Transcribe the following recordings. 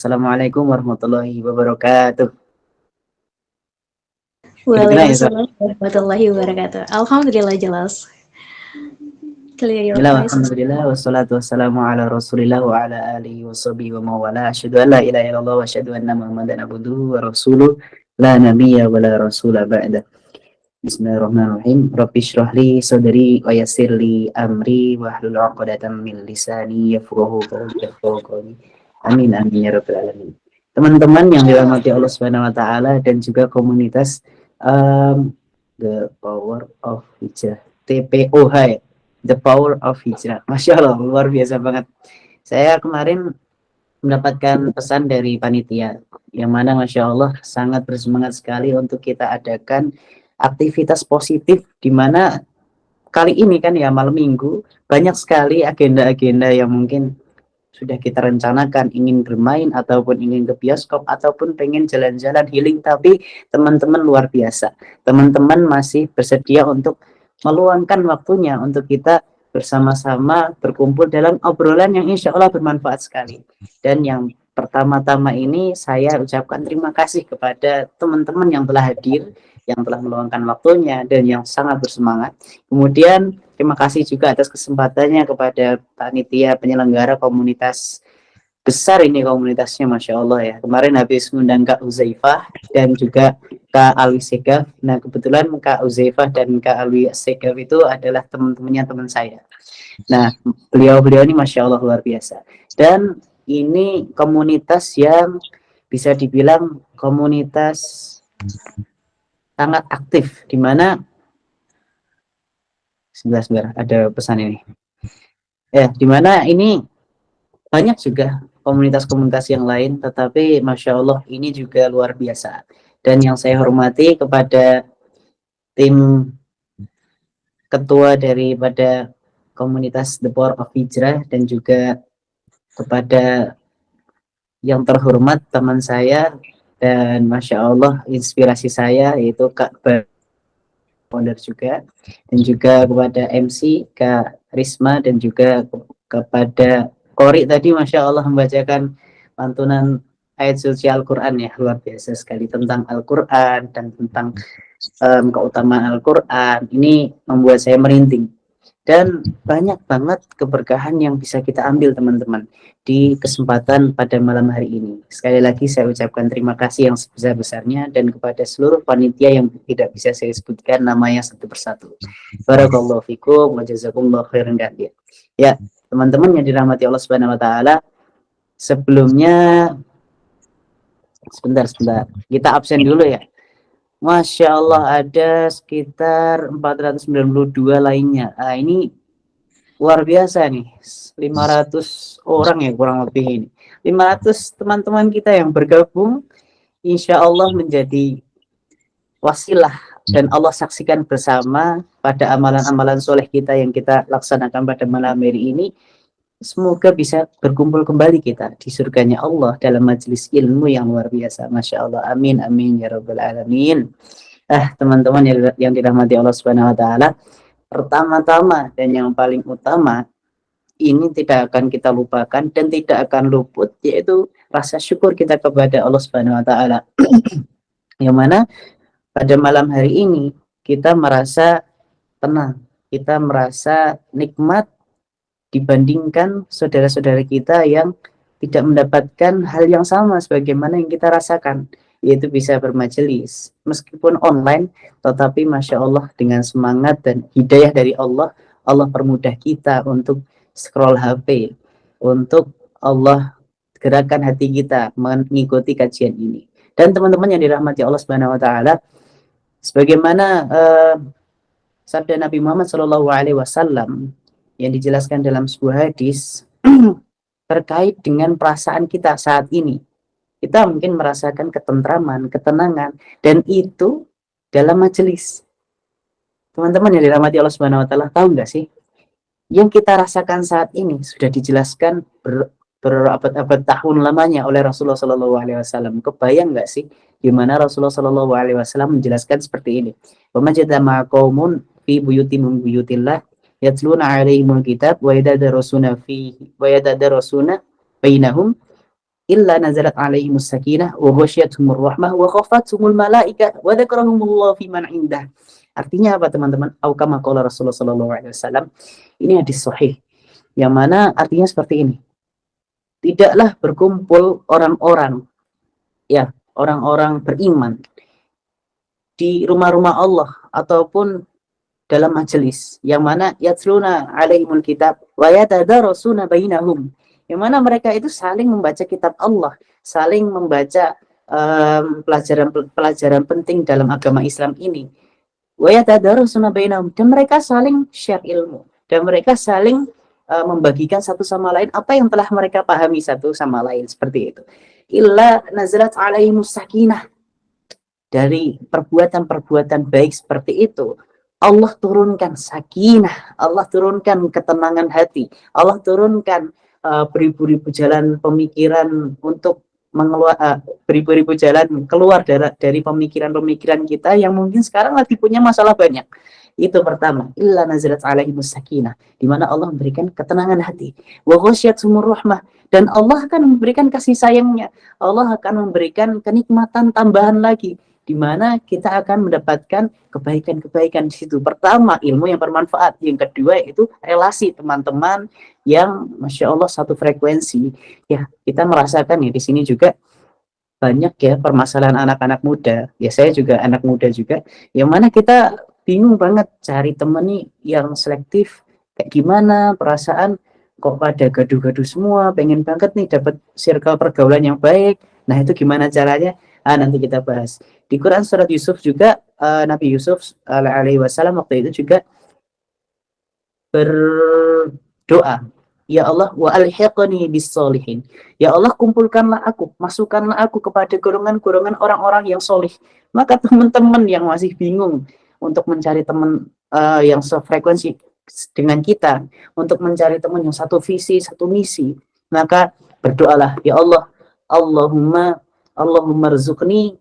Assalamualaikum warahmatullahi wabarakatuh. Kedengeran ya, Kak? Waalaikumsalam warahmatullahi wabarakatuh. Alhamdulillah jelas. Clear your Bismillah, voice. alhamdulillah, wassalatu wassalamu ala rasulillah wa ala alihi wa sahbihi wa mawala. Asyhadu an la ilaha illallah wa asyhadu anna muhammadan abduhu wa rasuluh. La nabiyya wa la rasula ba'da. Bismillahirrahmanirrahim. Rabbi shrah li sadri wa yassir li amri wa hlul 'uqdatam min lisani yafqahu qawli. Amin amin ya rabbal alamin. Teman-teman yang dirahmati Allah Subhanahu wa taala dan juga komunitas The Power of Hijrah, TPOH ya. The Power of Hijrah. Masya Allah, luar biasa banget. Saya kemarin mendapatkan pesan dari panitia, yang mana Masya Allah sangat bersemangat sekali untuk kita adakan aktivitas positif, di mana kali ini kan ya malam minggu, banyak sekali agenda-agenda yang mungkin sudah kita rencanakan, ingin bermain, ataupun ingin ke bioskop, ataupun pengen jalan-jalan healing, tapi teman-teman luar biasa. Teman-teman masih bersedia untuk meluangkan waktunya untuk kita bersama-sama berkumpul dalam obrolan yang insya Allah bermanfaat sekali. Dan yang pertama-tama ini saya ucapkan terima kasih kepada teman-teman yang telah hadir, yang telah meluangkan waktunya dan yang sangat bersemangat. Kemudian terima kasih juga atas kesempatannya kepada panitia penyelenggara komunitas besar ini, komunitasnya Masya Allah ya. Kemarin habis mengundang Kak Uzaifah dan juga Kak Alwi Segaf. Nah kebetulan Kak Uzaifah dan Kak Alwi Segaf itu adalah teman-temannya teman saya. Nah beliau-beliau ini Masya Allah luar biasa. Dan ini komunitas yang bisa dibilang komunitas sangat aktif, di mana sebentar ada pesan ini. Ya, di mana ini banyak juga komunitas-komunitas yang lain, tetapi Masya Allah ini juga luar biasa. Dan yang saya hormati kepada tim ketua daripada komunitas The Power of Hijrah, dan juga kepada yang terhormat teman saya dan Masya Allah inspirasi saya, yaitu Kak founder juga, dan juga kepada MC Kak Risma, dan juga kepada Kori tadi Masya Allah membacakan lantunan ayat suci Al-Quran ya, luar biasa sekali tentang Al-Quran dan tentang keutamaan Al-Quran. Ini membuat saya merinding, dan banyak banget keberkahan yang bisa kita ambil teman-teman di kesempatan pada malam hari ini. Sekali lagi saya ucapkan terima kasih yang sebesar-besarnya, dan kepada seluruh panitia yang tidak bisa saya sebutkan namanya satu persatu. Barakallahu fikum wa jazakumullahu khairan katsir. Ya, teman-teman yang dirahmati Allah Subhanahu wa taala, sebelumnya sebentar kita absen dulu ya. Masya Allah ada sekitar 492 lainnya. Nah, ini luar biasa nih, 500 orang ya kurang lebih ini. 500 teman-teman kita yang bergabung, insya Allah menjadi wasilah, dan Allah saksikan bersama pada amalan-amalan soleh kita yang kita laksanakan pada malam hari ini. Semoga bisa berkumpul kembali kita di surganya Allah dalam majelis ilmu yang luar biasa. Masya Allah, amin amin ya rabbal alamin. Teman-teman yang dirahmati Allah Subhanahu wa taala, pertama-tama dan yang paling utama ini tidak akan kita lupakan dan tidak akan luput, yaitu rasa syukur kita kepada Allah Subhanahu wa taala. Yang mana pada malam hari ini kita merasa tenang, kita merasa nikmat dibandingkan saudara-saudara kita yang tidak mendapatkan hal yang sama sebagaimana yang kita rasakan, yaitu bisa bermajelis meskipun online, tetapi Masya Allah dengan semangat dan hidayah dari Allah, Allah permudah kita untuk scroll HP, untuk Allah gerakan hati kita mengikuti kajian ini. Dan teman-teman yang dirahmati Allah Subhanahu wa taala, sebagaimana sabda Nabi Muhammad SAW yang dijelaskan dalam sebuah hadis terkait dengan perasaan kita saat ini. Kita mungkin merasakan ketentraman, ketenangan, dan itu dalam majelis. Teman-teman yang dirahmati Allah Subhanahu wa taala, tahu nggak sih? Yang kita rasakan saat ini sudah dijelaskan berabad-abad tahun lamanya oleh Rasulullah SAW. Kebayang nggak sih gimana Rasulullah SAW menjelaskan seperti ini? Wa majtama'a qaumun fi buyutin min buyutillah yatluna 'alaihimul kitab wa yatadarasuna bainahum illa nazalat alaihimus sakinah wa ghasyiyatuhumur rahmah wa khafathumul malaika wa dzakarahumullahu fi man indah. Artinya apa teman-teman? Au kama qala Rasulullah sallallahu alaihi wasallam. Ini hadis sahih yang mana artinya seperti ini. Tidaklah berkumpul orang-orang, ya, orang-orang beriman di rumah-rumah Allah ataupun dalam majelis yang mana yatluna alaihimul kitab wa yatadarasuna bainahum, yang mana mereka itu saling membaca kitab Allah, saling membaca pelajaran penting dalam agama Islam ini. Wa yatadarasuna bainahum, dan mereka saling share ilmu, dan mereka saling membagikan satu sama lain apa yang telah mereka pahami satu sama lain, seperti itu. Illa nazalat alaihimus sakinah, dari perbuatan-perbuatan baik seperti itu Allah turunkan sakinah, Allah turunkan ketenangan hati, Allah turunkan beribu-ribu jalan pemikiran untuk beribu-ribu jalan keluar dari pemikiran-pemikiran kita yang mungkin sekarang lagi punya masalah banyak. Itu pertama, illa nazalat alaihimus sakinah, di mana Allah memberikan ketenangan hati. Wa ghasyiyatuhumur rahmah, dan Allah akan memberikan kasih sayangnya. Allah akan memberikan kenikmatan tambahan lagi, di mana kita akan mendapatkan kebaikan-kebaikan di situ. Pertama, ilmu yang bermanfaat. Yang kedua, itu relasi teman-teman yang Masya Allah satu frekuensi. Ya, kita merasakan ya di sini juga banyak ya permasalahan anak-anak muda. Ya, saya juga anak muda juga. Yang mana kita bingung banget cari temen nih yang selektif. Kayak gimana perasaan kok pada gaduh-gaduh semua. Pengen banget nih dapat circle pergaulan yang baik. Nah, itu gimana caranya? Nanti kita bahas. Di Quran surat Yusuf juga Nabi Yusuf alaihi wasallam waktu itu juga berdoa, ya Allah, wa alhiqni bis solihin. Ya Allah, kumpulkanlah aku, masukkanlah aku kepada golongan-golongan orang-orang yang solih. Maka teman-teman yang masih bingung untuk mencari teman yang sefrekuensi dengan kita, untuk mencari teman yang satu visi, satu misi, maka berdoalah, ya Allah, Allahumma rzuqni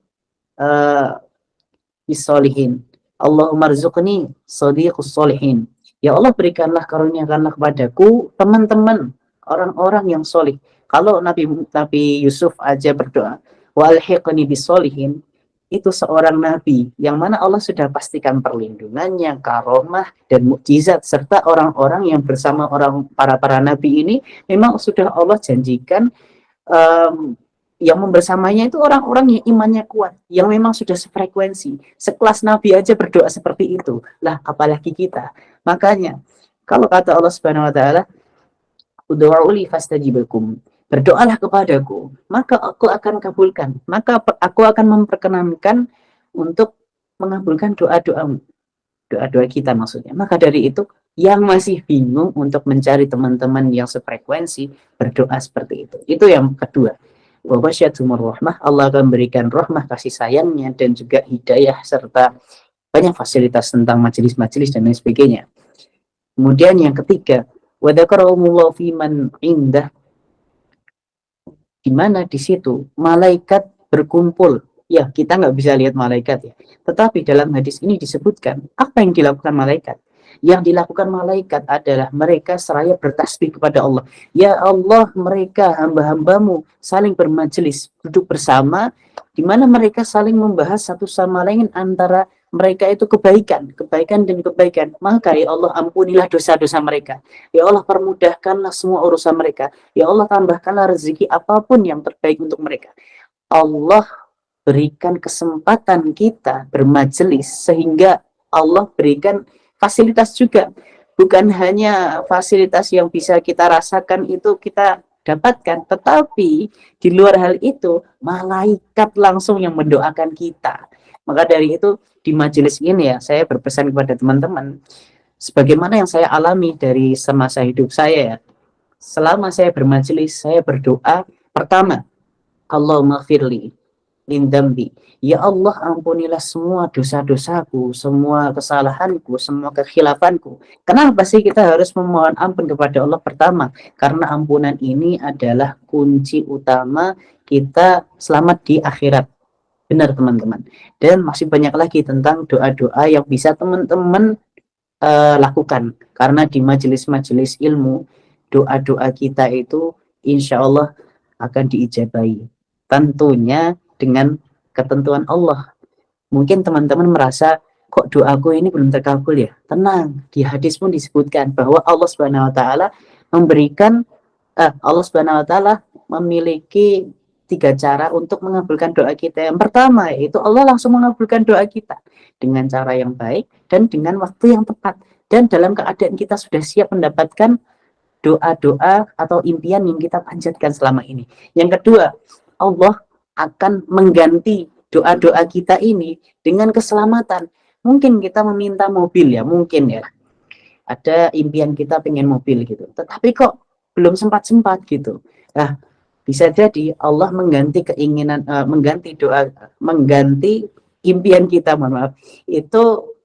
bisolihin, Allahumma rzuqni sadiqus solihin. Ya Allah, berikanlah, karuniakanlah kepadaku teman-teman orang-orang yang solih. Kalau Nabi Yusuf aja berdoa, wa alhiqni bisolihin, itu seorang nabi yang mana Allah sudah pastikan perlindungannya, karomah dan mukjizat, serta orang-orang yang bersama para nabi ini memang sudah Allah janjikan yang membersamanya itu orang-orang yang imannya kuat, yang memang sudah sefrekuensi. Sekelas nabi aja berdoa seperti itu, lah apalagi kita. Makanya kalau kata Allah Subhanahu wa taala, ud'uuli fastajibakum, berdoalah kepadaku, maka aku akan kabulkan, maka aku akan memperkenankan untuk mengabulkan doa-doamu, doa-doa kita maksudnya. Maka dari itu, yang masih bingung untuk mencari teman-teman yang sefrekuensi, berdoa seperti itu. Itu yang kedua. Wa ghasyiyatuhumur rahmah, Allah akan berikan rahmah, kasih sayangnya, dan juga hidayah, serta banyak fasilitas tentang majelis-majelis dan lain sebagainya. Kemudian yang ketiga, wa dzakarahumullahu fi man indah, di mana di situ malaikat berkumpul. Ya, kita nggak bisa lihat malaikat ya. Tetapi dalam hadis ini disebutkan apa yang dilakukan malaikat. Yang dilakukan malaikat adalah mereka seraya bertasbih kepada Allah. Ya Allah, mereka hamba-hambamu saling bermajelis, duduk bersama, di mana mereka saling membahas satu sama lain antara mereka itu kebaikan dan kebaikan. Maka ya Allah, ampunilah dosa-dosa mereka. Ya Allah, permudahkanlah semua urusan mereka. Ya Allah, tambahkanlah rezeki apapun yang terbaik untuk mereka. Allah berikan kesempatan kita bermajelis, sehingga Allah berikan fasilitas juga. Bukan hanya fasilitas yang bisa kita rasakan itu kita dapatkan, tetapi di luar hal itu malaikat langsung yang mendoakan kita. Maka dari itu di majelis ini ya, saya berpesan kepada teman-teman, sebagaimana yang saya alami dari semasa hidup saya ya, selama saya bermajelis, saya berdoa, pertama, Allahumma firli lindambi, ya Allah, ampunilah semua dosa-dosaku, semua kesalahanku, semua kekhilafanku. Kenapa sih kita harus memohon ampun kepada Allah? Pertama, karena ampunan ini adalah kunci utama kita selamat di akhirat. Benar teman-teman. Dan masih banyak lagi tentang doa-doa yang bisa teman-teman lakukan. Karena di majelis-majelis ilmu, doa-doa kita itu insya Allah akan diijabahi. Tentunya dengan ketentuan Allah. Mungkin teman-teman merasa kok doaku ini belum terkabul ya. Tenang, di hadis pun disebutkan bahwa Allah Subhanahu wa taala memberikan Allah Subhanahu wa taala memiliki 3 cara untuk mengabulkan doa kita. Yang pertama yaitu Allah langsung mengabulkan doa kita dengan cara yang baik dan dengan waktu yang tepat dan dalam keadaan kita sudah siap mendapatkan doa-doa atau impian yang kita panjatkan selama ini. Yang kedua, Allah akan mengganti doa-doa kita ini dengan keselamatan. Mungkin kita meminta mobil ya, mungkin ya. Ada impian kita pengen mobil gitu. Tetapi kok belum sempat-sempat gitu. Nah, bisa jadi Allah mengganti keinginan, mengganti doa, mengganti impian kita, mohon maaf. Itu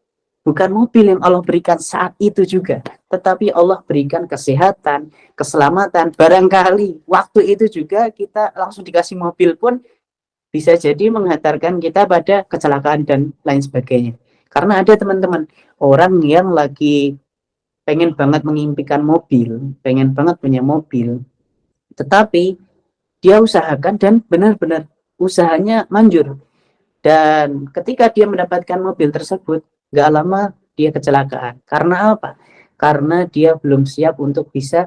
bukan mobil yang Allah berikan saat itu juga, tetapi Allah berikan kesehatan, keselamatan. Barangkali waktu itu juga kita langsung dikasih mobil pun bisa jadi menghantarkan kita pada kecelakaan dan lain sebagainya. Karena ada teman-teman, orang yang lagi pengen banget mengimpikan mobil, pengen banget punya mobil, tetapi dia usahakan dan benar-benar usahanya manjur. Dan ketika dia mendapatkan mobil tersebut, gak lama dia kecelakaan. Karena apa? Karena dia belum siap untuk bisa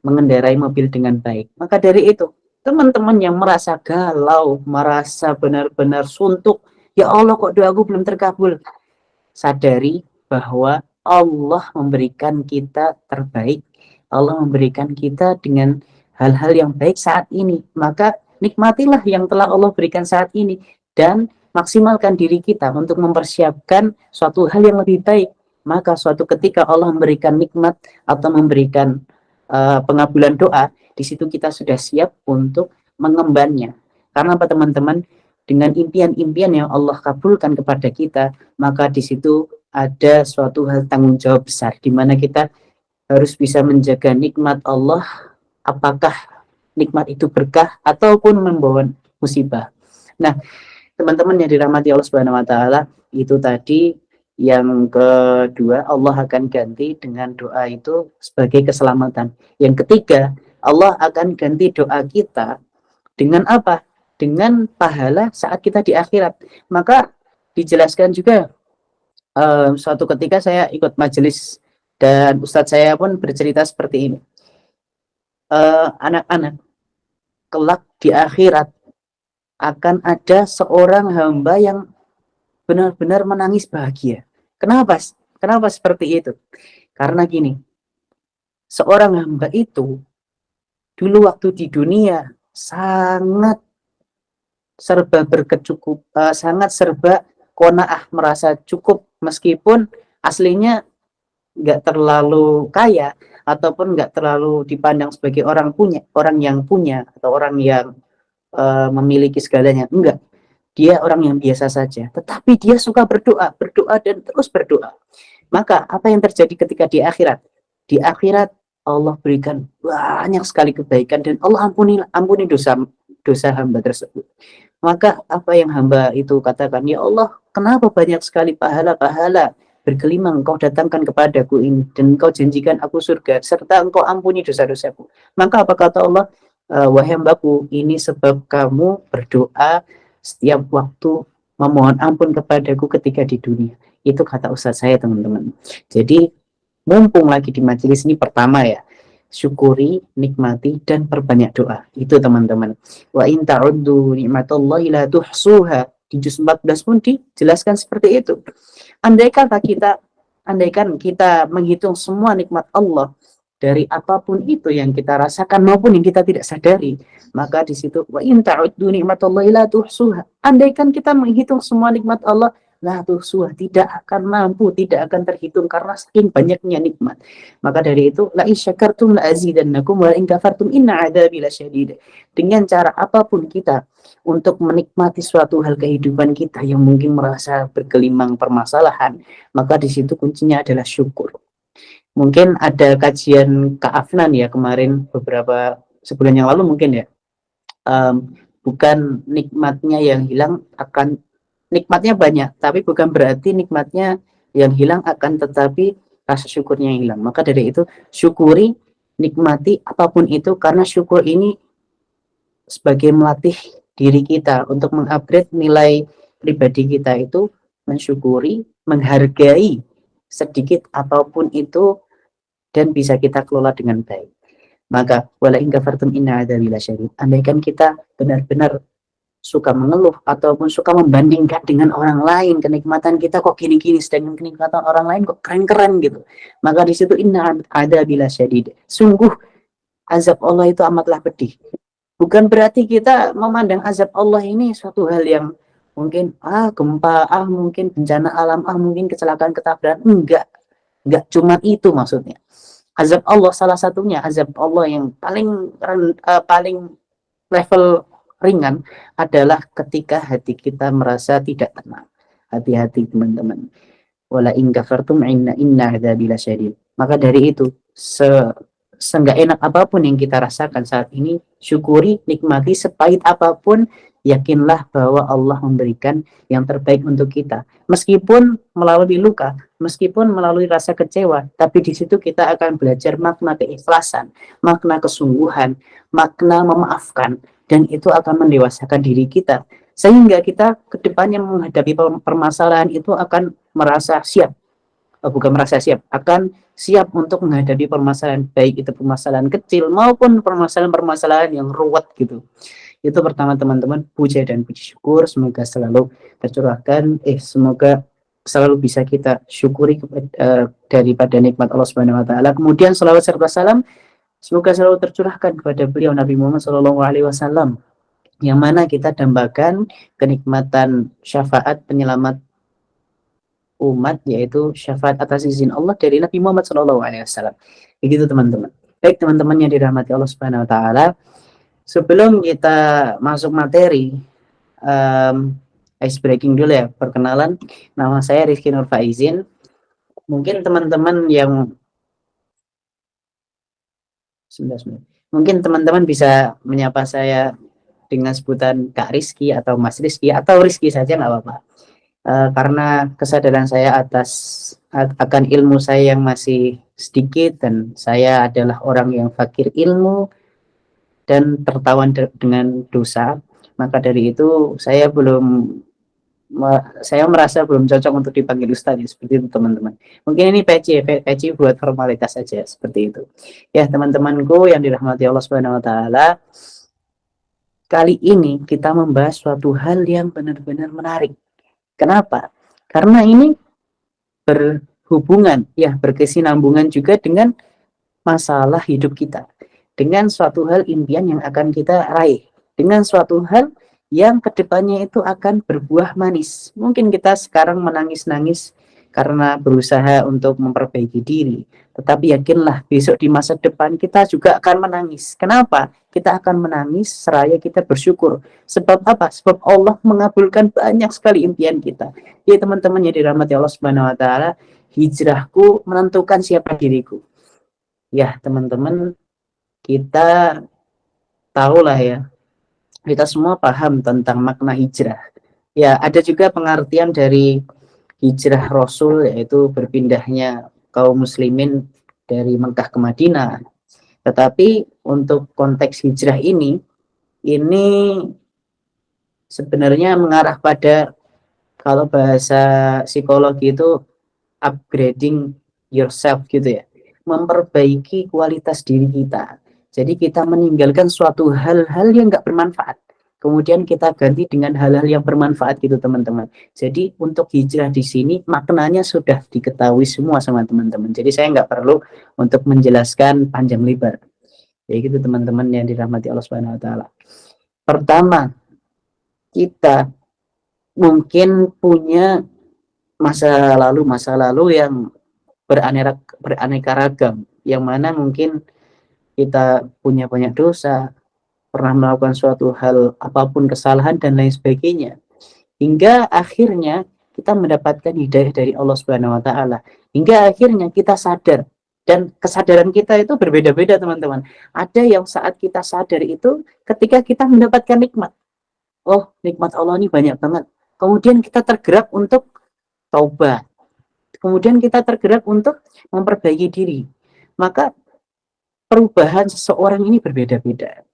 mengendarai mobil dengan baik. Maka dari itu, teman-teman yang merasa galau, merasa benar-benar suntuk, ya Allah kok doaku belum terkabul, sadari bahwa Allah memberikan kita terbaik. Allah memberikan kita dengan hal-hal yang baik saat ini. Maka nikmatilah yang telah Allah berikan saat ini dan maksimalkan diri kita untuk mempersiapkan suatu hal yang lebih baik. Maka suatu ketika Allah memberikan nikmat atau memberikan pengabulan doa, di situ kita sudah siap untuk mengembannya. Karena apa teman-teman? Dengan impian-impian yang Allah kabulkan kepada kita, maka di situ ada suatu hal tanggung jawab besar, di mana kita harus bisa menjaga nikmat Allah, apakah nikmat itu berkah ataupun membawa musibah. Nah, teman-teman yang dirahmati Allah Subhanahu wa taala, itu tadi yang kedua, Allah akan ganti dengan doa itu sebagai keselamatan. Yang ketiga, Allah akan ganti doa kita dengan apa? Dengan pahala saat kita di akhirat. Maka dijelaskan juga suatu ketika saya ikut majelis dan ustadz saya pun bercerita seperti ini. Anak-anak, kelak di akhirat akan ada seorang hamba yang benar-benar menangis bahagia. Kenapa? Kenapa seperti itu? Karena gini, seorang hamba itu dulu waktu di dunia sangat serba sangat serba qanaah, merasa cukup meskipun aslinya nggak terlalu kaya ataupun nggak terlalu dipandang sebagai orang yang punya atau orang yang memiliki segalanya. Enggak. Dia orang yang biasa saja, tetapi dia suka berdoa dan terus berdoa. Maka apa yang terjadi ketika di akhirat? Di akhirat Allah berikan banyak sekali kebaikan dan Allah ampuni dosa hamba tersebut. Maka apa yang hamba itu katakan, ya Allah, kenapa banyak sekali pahala-pahala bergelimang engkau datangkan kepadaku ini, dan engkau janjikan aku surga serta engkau ampuni dosa-dosaku. Maka apa kata Allah? Wahai hambaku, ini sebab kamu berdoa setiap waktu memohon ampun kepadaku ketika di dunia. Itu kata ustaz saya, teman-teman. Jadi mumpung lagi di majelis ini, pertama ya, syukuri, nikmati, dan perbanyak doa. Itu teman-teman. Wa in ta'uddu ni'matallahi la tuhsuha. Di juz 14 pun dijelaskan seperti itu. Andaikan kita menghitung semua nikmat Allah dari apapun itu yang kita rasakan maupun yang kita tidak sadari, maka di situ wa in ta'uddu ni'matallahi la tuhsuha. Andaikan kita menghitung semua nikmat Allah, la tuhsuha, tidak akan mampu, tidak akan terhitung karena saking banyaknya nikmat. Maka dari itu, la in syakartum la azidannakum wa in kafartum inna 'adzabi lasyadid. Dengan cara apapun kita untuk menikmati suatu hal kehidupan kita yang mungkin merasa bergelimang permasalahan, maka di situ kuncinya adalah syukur. Mungkin ada kajian Kak Afnan ya kemarin beberapa sebulan yang lalu mungkin ya, bukan nikmatnya yang hilang, akan nikmatnya banyak, tapi bukan berarti nikmatnya yang hilang, akan tetapi rasa syukurnya yang hilang. Maka dari itu syukuri, nikmati apapun itu, karena syukur ini sebagai melatih diri kita untuk mengupgrade nilai pribadi kita itu mensyukuri, menghargai sedikit apapun itu dan bisa kita kelola dengan baik. Maka wala in kafartum inna adzabi lasyadid. Andaikan kita benar-benar suka mengeluh ataupun suka membandingkan dengan orang lain, kenikmatan kita kok gini-gini sedangkan kenikmatan orang lain kok keren-keren gitu, maka di situ inna adzabi lasyadid. Sungguh azab Allah itu amatlah pedih. Bukan berarti kita memandang azab Allah ini suatu hal yang mungkin gempa, mungkin bencana alam, mungkin kecelakaan, ketabrakan. Enggak cuma itu maksudnya. Azab Allah salah satunya, azab Allah yang paling level ringan adalah ketika hati kita merasa tidak tenang. Hati-hati teman-teman. Wala in kafartum inna adzabi lasyadid. Maka dari itu, seenggak enak apapun yang kita rasakan saat ini, syukuri, nikmati, sepahit apapun, yakinlah bahwa Allah memberikan yang terbaik untuk kita. Meskipun melalui luka, meskipun melalui rasa kecewa, tapi di situ kita akan belajar makna keikhlasan, makna kesungguhan, makna memaafkan, dan itu akan mendewasakan diri kita. Sehingga kita kedepannya menghadapi permasalahan itu akan merasa siap. Bukan merasa siap, akan siap untuk menghadapi permasalahan, baik itu permasalahan kecil maupun permasalahan-permasalahan yang ruwet gitu. Itu pertama teman-teman, puja dan puji syukur semoga selalu tercurahkan, semoga selalu bisa kita syukuri daripada nikmat Allah Subhanahu wa taala. Kemudian selawat serta salam semoga selalu tercurahkan kepada beliau Nabi Muhammad SAW, yang mana kita dambakan kenikmatan syafaat penyelamat umat, yaitu syafaat atas izin Allah dari Nabi Muhammad SAW. Begitu teman-teman. Baik teman-teman yang dirahmati Allah Subhanahu Wa Taala, sebelum kita masuk materi, ice breaking dulu ya, perkenalan. Nama saya Rizky Nur Faizin. Mungkin teman-teman yang mungkin teman-teman bisa menyapa saya dengan sebutan Kak Rizky atau Mas Rizky atau Rizky saja nggak apa-apa. Karena kesadaran saya akan ilmu saya yang masih sedikit dan saya adalah orang yang fakir ilmu dan tertawan dengan dosa, maka dari itu saya merasa belum cocok untuk dipanggil Ustadz, ya, seperti itu teman-teman. Mungkin ini peci buat formalitas saja, seperti itu. Ya teman-temanku yang dirahmati Allah Subhanahu Wa Taala, kali ini kita membahas suatu hal yang benar-benar menarik. Kenapa? Karena ini berhubungan, ya berkesinambungan juga dengan masalah hidup kita, dengan suatu hal impian yang akan kita raih, dengan suatu hal yang kedepannya itu akan berbuah manis. Mungkin kita sekarang menangis-nangis karena berusaha untuk memperbaiki diri, tetapi yakinlah besok di masa depan kita juga akan menangis. Kenapa? Kita akan menangis seraya kita bersyukur. Sebab apa? Sebab Allah mengabulkan banyak sekali impian kita. Ya teman-teman yang dirahmati Allah Subhanahu Wa Taala, hijrahku menentukan siapa diriku. Ya teman-teman, kita tahulah ya, kita semua paham tentang makna hijrah. Ya ada juga pengertian dari hijrah Rasul, yaitu berpindahnya kaum muslimin dari Mekah ke Madinah. Tetapi untuk konteks hijrah ini sebenarnya mengarah pada, kalau bahasa psikologi itu upgrading yourself gitu ya, memperbaiki kualitas diri kita. Jadi kita meninggalkan suatu hal-hal yang nggak bermanfaat, kemudian kita ganti dengan hal-hal yang bermanfaat gitu teman-teman. Jadi untuk hijrah di sini maknanya sudah diketahui semua sama teman-teman. Jadi saya nggak perlu untuk menjelaskan panjang lebar. Ya gitu teman-teman yang dirahmati Allah Subhanahu Wa Taala. Pertama, kita mungkin punya masa lalu yang beraneka ragam, yang mana mungkin kita punya banyak dosa, pernah melakukan suatu hal apapun, kesalahan dan lain sebagainya, hingga akhirnya kita mendapatkan hidayah dari Allah Subhanahu Wa Taala, hingga akhirnya kita sadar, dan kesadaran kita itu berbeda-beda teman-teman. Ada yang saat kita sadar itu ketika kita mendapatkan nikmat, oh nikmat Allah ini banyak banget, kemudian kita tergerak untuk taubat, kemudian kita tergerak untuk memperbaiki diri. Maka perubahan seseorang ini berbeda-beda.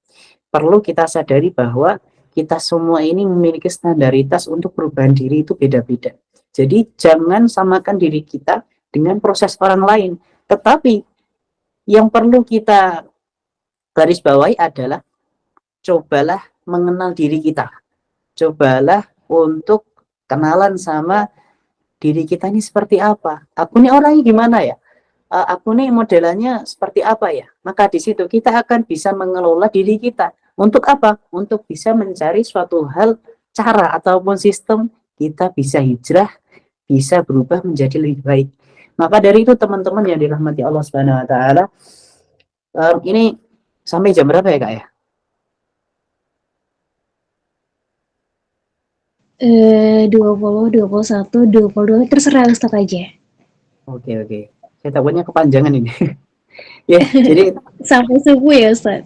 perlu kita sadari bahwa kita semua ini memiliki standaritas untuk perubahan diri itu beda-beda. Jadi jangan samakan diri kita dengan proses orang lain. Tetapi yang perlu kita garis bawahi adalah cobalah mengenal diri kita. Cobalah untuk kenalan sama diri kita ini seperti apa. Aku ini orangnya gimana ya? Aku nih modelannya seperti apa ya? Maka di situ kita akan bisa mengelola diri kita. Untuk apa? Untuk bisa mencari suatu hal, cara ataupun sistem kita bisa hijrah, bisa berubah menjadi lebih baik. Maka dari itu teman-teman yang dirahmati Allah Subhanahu wa taala, ini sampai jam berapa ya, Kak ya? 20, 21, 22, terserah Ustaz aja. Oke. Saya takutnya kepanjangan ini. Ya, jadi Sampai subuh ya Ustaz?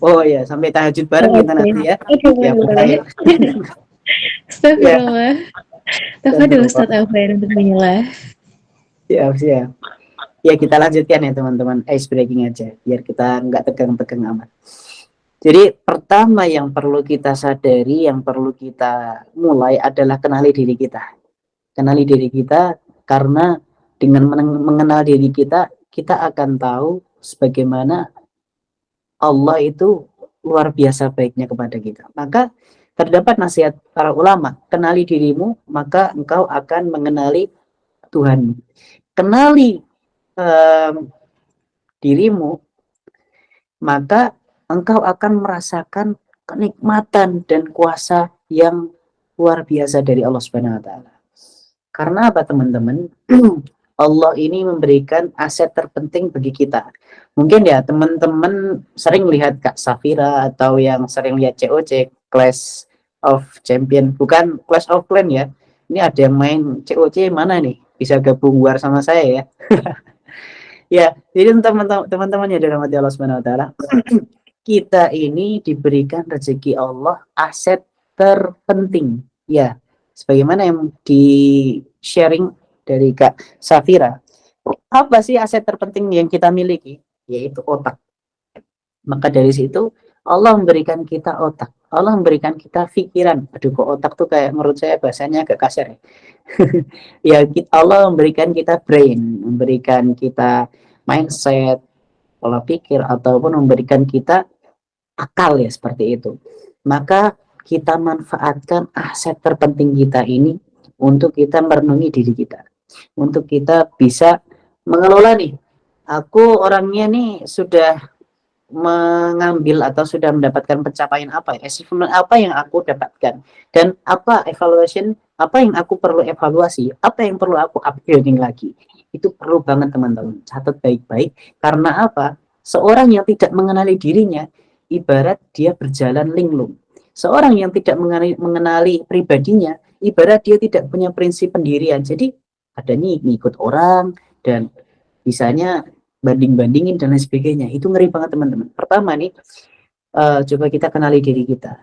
oh ya, sampai tahajud bareng kita nanti ya. Ya, boleh. Astagfirullah. Tafadhol Ustaz Alfair untuk menyelah. Siap. Ya, kita lanjutkan ya teman-teman, ice breaking aja biar kita nggak tegang-tegang amat. Jadi pertama yang perlu kita sadari, yang perlu kita mulai adalah kenali diri kita. Kenali diri kita, karena dengan mengenal diri kita, kita akan tahu sebagaimana Allah itu luar biasa baiknya kepada kita. Maka terdapat nasihat para ulama, kenali dirimu, maka engkau akan mengenali Tuhan. Kenali dirimu, maka engkau akan merasakan kenikmatan dan kuasa yang luar biasa dari Allah Subhanahu wa taala. Karena apa teman-teman? Allah ini memberikan aset terpenting bagi kita. Mungkin ya teman-teman sering lihat Kak Safira atau yang sering lihat COC, Clash of Champion, bukan Clash of Clans ya. Ini ada yang main COC, mana nih? Bisa gabung war sama saya ya. Ya, jadi teman-teman yang dirahmati Allah Subhanahu wa taala, kita ini diberikan rezeki Allah, aset terpenting. Ya, sebagaimana yang di sharing dari Kak Safira. Apa sih aset terpenting yang kita miliki? Yaitu otak. Maka dari situ Allah memberikan kita otak. Allah memberikan kita pikiran. Aduh, kok otak tuh kayak menurut saya bahasanya agak kasar ya. Ya, Allah memberikan kita brain, memberikan kita mindset, pola pikir, ataupun memberikan kita akal ya, seperti itu. Maka kita manfaatkan aset terpenting kita ini untuk kita merenungi diri kita, untuk kita bisa mengelola nih, aku orangnya nih sudah mengambil atau sudah mendapatkan pencapaian apa, achievement apa yang aku dapatkan, dan apa evaluation, apa yang aku perlu evaluasi, apa yang perlu aku upgrading lagi. Itu perlu banget teman-teman, catat baik-baik. Karena apa? Seorang yang tidak mengenali dirinya ibarat dia berjalan linglung. Seorang yang tidak mengenali pribadinya ibarat dia tidak punya prinsip pendirian. Jadi adanya ngikut orang dan bisanya banding-bandingin dan lain sebagainya. Itu ngeri banget teman-teman. Pertama nih, coba kita kenali diri kita.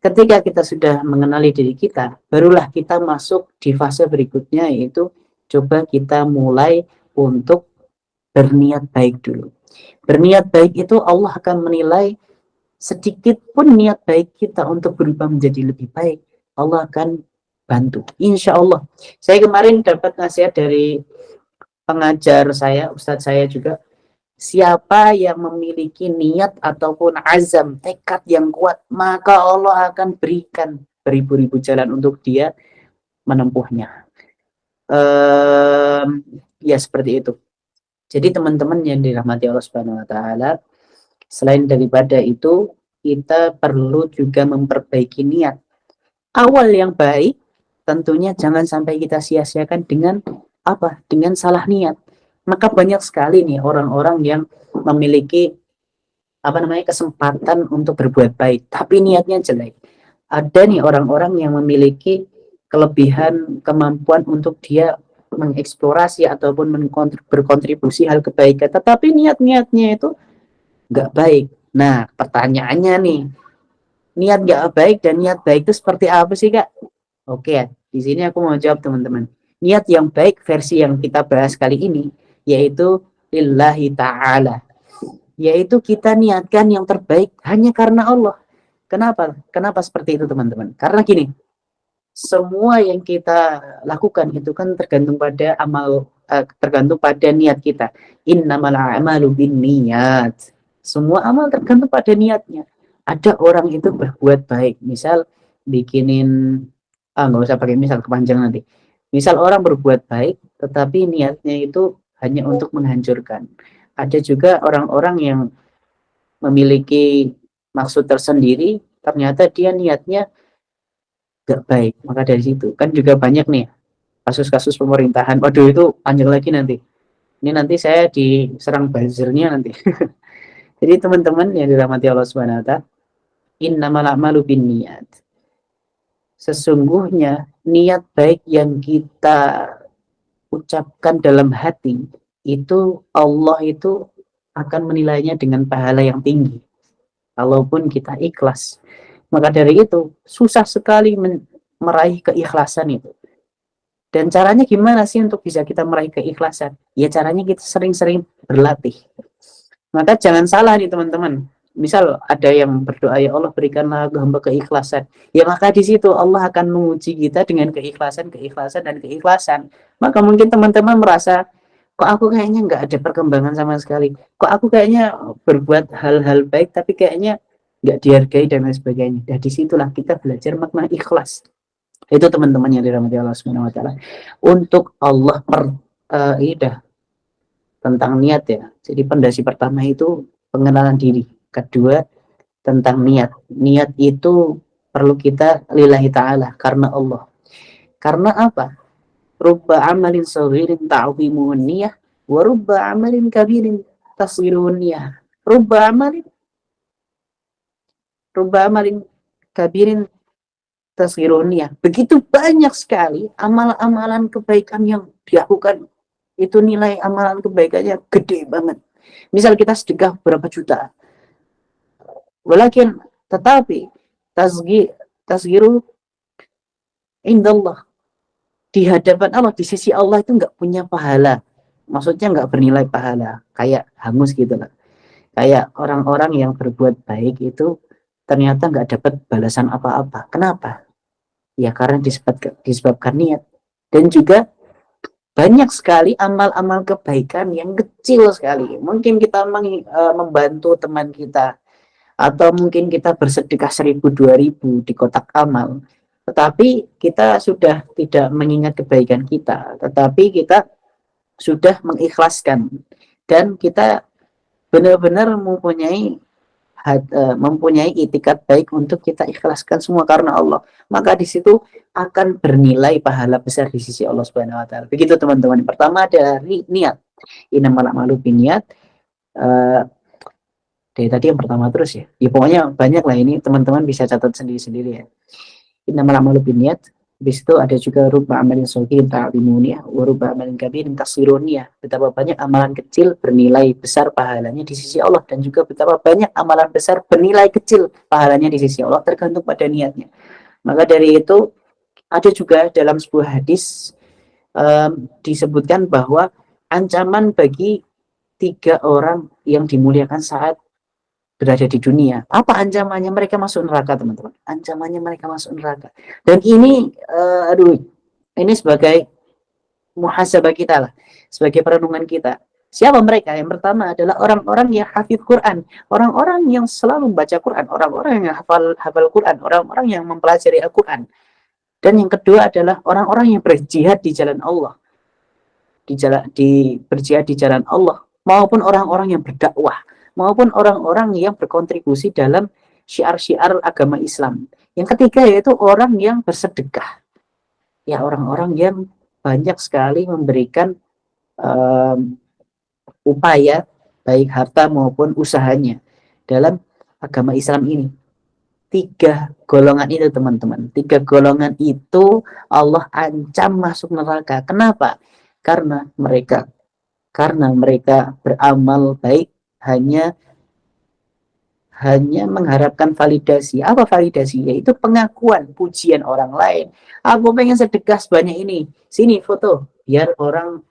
Ketika kita sudah mengenali diri kita, barulah kita masuk di fase berikutnya, yaitu coba kita mulai untuk berniat baik dulu. Berniat baik itu Allah akan menilai sedikit pun niat baik kita untuk berubah menjadi lebih baik, Allah akan bantu. Insya Allah. Saya kemarin dapat nasihat dari pengajar saya, ustadz saya juga. Siapa yang memiliki niat ataupun azam, tekad yang kuat, maka Allah akan berikan beribu-ribu jalan untuk dia menempuhnya. Ya seperti itu. Jadi teman-teman yang dirahmati Allah Subhanahu wa taala, selain daripada itu, kita perlu juga memperbaiki niat. Awal yang baik tentunya jangan sampai kita sia-siakan dengan apa? Dengan salah niat. Maka banyak sekali nih orang-orang yang memiliki kesempatan untuk berbuat baik, tapi niatnya jelek. Ada nih orang-orang yang memiliki kelebihan kemampuan untuk dia mengeksplorasi ataupun berkontribusi hal kebaikan, tetapi niat-niatnya itu nggak baik. Nah, pertanyaannya nih, niat nggak baik dan niat baik itu seperti apa sih, Kak? Oke ya, di sini aku mau jawab teman-teman. Niat yang baik versi yang kita bahas kali ini, yaitu lillahi ta'ala. Yaitu kita niatkan yang terbaik hanya karena Allah. Kenapa? Kenapa seperti itu teman-teman? Karena gini, semua yang kita lakukan itu kan tergantung pada tergantung pada niat kita. Innamal a'malu binniyat. Semua amal tergantung pada niatnya. Ada orang itu berbuat baik, misal bikinin nggak usah pakai misal kepanjangan nanti. Misal orang berbuat baik, tetapi niatnya itu hanya untuk menghancurkan. Ada juga orang-orang yang memiliki maksud tersendiri, ternyata dia niatnya gak baik. Maka dari situ kan juga banyak nih kasus-kasus pemerintahan. Waduh, itu panjang lagi nanti. Ini nanti saya diserang buzzernya nanti. Jadi teman-teman yang dirahmati Allah Subhanahu wa taala, innamal a'malu binniyat. Sesungguhnya niat baik yang kita ucapkan dalam hati itu Allah itu akan menilainya dengan pahala yang tinggi. Kalaupun kita ikhlas. Maka dari itu susah sekali meraih keikhlasan itu. Dan caranya gimana sih untuk bisa kita meraih keikhlasan? Ya caranya kita sering-sering berlatih. Maka jangan salah nih teman-teman. Misal ada yang berdoa, ya Allah berikanlah hamba keikhlasan. Ya maka di situ Allah akan menguji kita dengan keikhlasan, keikhlasan, dan keikhlasan. Maka mungkin teman-teman merasa, kok aku kayaknya nggak ada perkembangan sama sekali. Kok aku kayaknya berbuat hal-hal baik, tapi kayaknya nggak dihargai dan lain sebagainya. Dan disitulah kita belajar makna ikhlas. Itu teman-teman yang dirahmati Allah Subhanahu wa taala. Untuk Allah tentang niat ya. Jadi pondasi pertama itu pengenalan diri. Kedua tentang niat. Niat itu perlu kita lillahi ta'ala karena Allah. Karena apa? Rubba amalin saghirin ta'zimuhun niyah wa rubba amalin kabirin tasghiruhun niyah. Rubba amalin kabirin tasghiruhun niyah. Begitu banyak sekali amalan-amalan kebaikan yang dilakukan, itu nilai amalan kebaikannya gede banget. Misal kita sedekah berapa juta, walakin tetapi tasgiru indallah, di hadapan Allah, di sisi Allah itu nggak punya pahala, maksudnya nggak bernilai pahala, kayak hangus gitu lah. Kayak orang-orang yang berbuat baik itu ternyata nggak dapat balasan apa-apa. Kenapa? Ya karena disebabkan niat. Dan juga banyak sekali amal-amal kebaikan yang kecil sekali. Mungkin kita membantu teman kita, atau mungkin kita bersedekah 1.000 2.000 di kotak amal, tetapi kita sudah tidak mengingat kebaikan kita, tetapi kita sudah mengikhlaskan dan kita benar-benar mempunyai itikat baik untuk kita ikhlaskan semua karena Allah, maka di situ akan bernilai pahala besar di sisi Allah Subhanahu wa taala. Begitu teman-teman. Pertama dari niat. Innamal a'malu binniyat. Dari tadi yang pertama terus ya. Ya pokoknya banyak lah, ini teman-teman bisa catat sendiri-sendiri ya. Innamal a'malu binniyat. Habis itu ada juga rubba amalin shaghirin ta'zimuniyah wa rubba amalin kabirin tasghiruniyah. Betapa banyak amalan kecil bernilai besar pahalanya di sisi Allah, dan juga betapa banyak amalan besar bernilai kecil pahalanya di sisi Allah, tergantung pada niatnya. Maka dari itu ada juga dalam sebuah hadis disebutkan bahwa ancaman bagi 3 orang yang dimuliakan saat berada di dunia. Apa ancamannya? Mereka masuk neraka, teman-teman. Ancamannya mereka masuk neraka. Dan ini ini sebagai muhasabah kita lah, sebagai perenungan kita. Siapa mereka? Yang pertama adalah orang-orang yang hafidz Quran, orang-orang yang selalu membaca Quran, orang-orang yang hafal Quran, orang-orang yang mempelajari Al-Quran. Dan yang kedua adalah orang-orang yang berjihad di jalan Allah, berjihad di jalan Allah, maupun orang-orang yang berdakwah, maupun orang-orang yang berkontribusi dalam syiar-syiar agama Islam. Yang ketiga yaitu orang yang bersedekah. Ya, orang-orang yang banyak sekali memberikan upaya baik harta maupun usahanya dalam agama Islam ini. 3 golongan itu teman-teman. 3 golongan itu Allah ancam masuk neraka. Kenapa? Karena mereka beramal baik hanya mengharapkan validasi. Apa validasi? Yaitu pengakuan, pujian orang lain. Aku pengen sedekah sebanyak ini. Sini foto, biar orang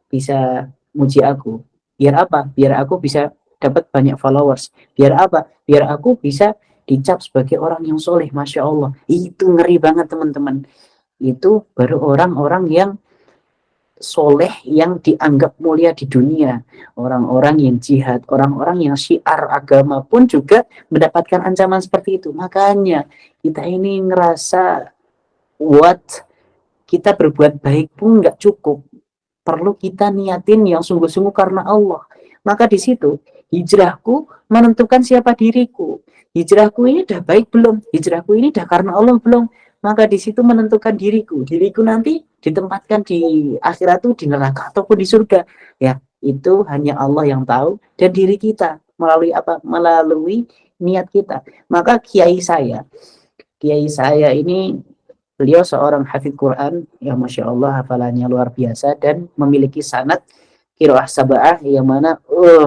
bisa muji aku. Biar apa? Biar aku bisa dapat banyak followers. Biar apa? Biar aku bisa dicap sebagai orang yang soleh, Masya Allah. Itu ngeri banget teman-teman. Itu baru orang-orang yang soleh yang dianggap mulia di dunia. Orang-orang yang jihad, orang-orang yang syiar agama pun juga mendapatkan ancaman seperti itu. Makanya kita ini ngerasa what kita berbuat baik pun nggak cukup. Perlu kita niatin yang sungguh-sungguh karena Allah. Maka di situ hijrahku menentukan siapa diriku. Hijrahku ini udah baik belum? Hijrahku ini udah karena Allah belum? Maka di situ menentukan diriku. Diriku nanti ditempatkan di akhirat itu di neraka ataupun di surga. Ya, itu hanya Allah yang tahu dan diri kita melalui apa? Melalui niat kita. Maka kiai saya ini beliau seorang hafidz Quran yang Masya Allah hafalannya luar biasa dan memiliki sanad qiraah sab'ah yang mana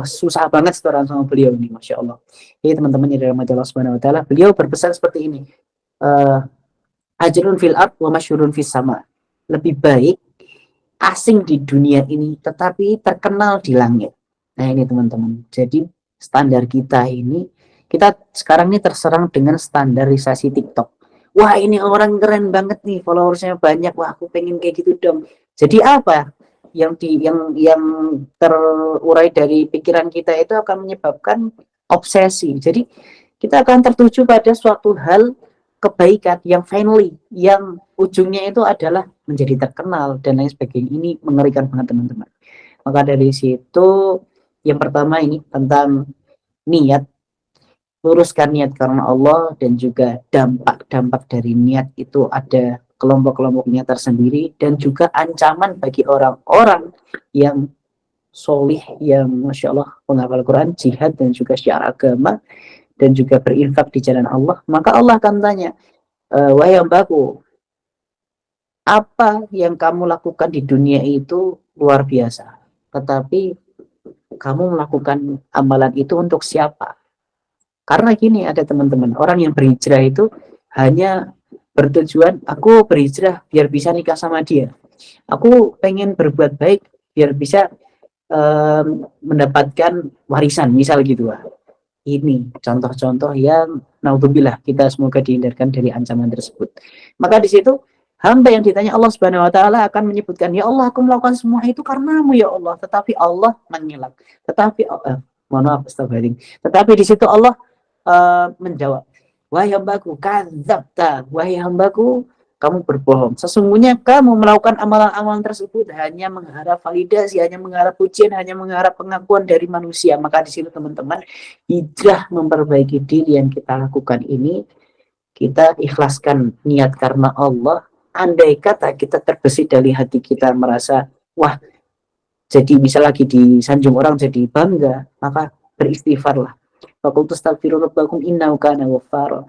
susah banget setoran sama beliau ini Masya Allah. Jadi teman-teman yang dirahmati Allah Subhanahu wa taala, beliau berpesan seperti ini. Ajrun fil ard wa masyhurun fis sama. Lebih baik asing di dunia ini tetapi terkenal di langit. Nah, ini teman-teman. Jadi standar kita ini, kita sekarang ini terserang dengan standarisasi TikTok. Wah, ini orang keren banget nih, followersnya banyak. Wah, aku pengen kayak gitu dong. Jadi apa yang terurai dari pikiran kita itu akan menyebabkan obsesi. Jadi kita akan tertuju pada suatu hal kebaikan yang finally, yang ujungnya itu adalah menjadi terkenal dan lain sebagainya. Ini mengerikan banget teman-teman. Maka dari situ yang pertama ini tentang niat. Luruskan niat karena Allah, dan juga dampak-dampak dari niat itu ada kelompok-kelompoknya tersendiri dan juga ancaman bagi orang-orang yang solih, yang Masya Allah menghafal Quran, jihad dan juga syiar agama dan juga berinfak di jalan Allah. Maka Allah akan tanya, wahai hambaku, apa yang kamu lakukan di dunia itu luar biasa, tetapi kamu melakukan amalan itu untuk siapa? Karena gini, ada teman-teman, orang yang berhijrah itu hanya bertujuan, aku berhijrah biar bisa nikah sama dia. Aku pengen berbuat baik biar bisa mendapatkan warisan, misal gitu. Ini contoh-contoh yang naudzubillah, kita semoga dihindarkan dari ancaman tersebut. Maka di situ hamba yang ditanya Allah Subhanahu wa taala akan menyebutkan, ya Allah, aku melakukan semua itu karenamu ya Allah. Tetapi Allah mengelak. Mohon maaf, astagfirullahaladzim. Tetapi di situ Allah menjawab, wahai hambaku, kadzabta, wahai hambaku, kamu berbohong. Sesungguhnya kamu melakukan amalan-amalan tersebut hanya mengharap validasi, hanya mengharap pujian, hanya mengharap pengakuan dari manusia. Maka di situ teman-teman, hijrah memperbaiki diri yang kita lakukan ini, kita ikhlaskan niat karena Allah. Andai kata kita terbesit dari hati kita merasa, wah, jadi bisa lagi disanjung orang jadi bangga, maka beristighfarlah. Fakultus taghfiru rabbakum innahu kana ghaffara.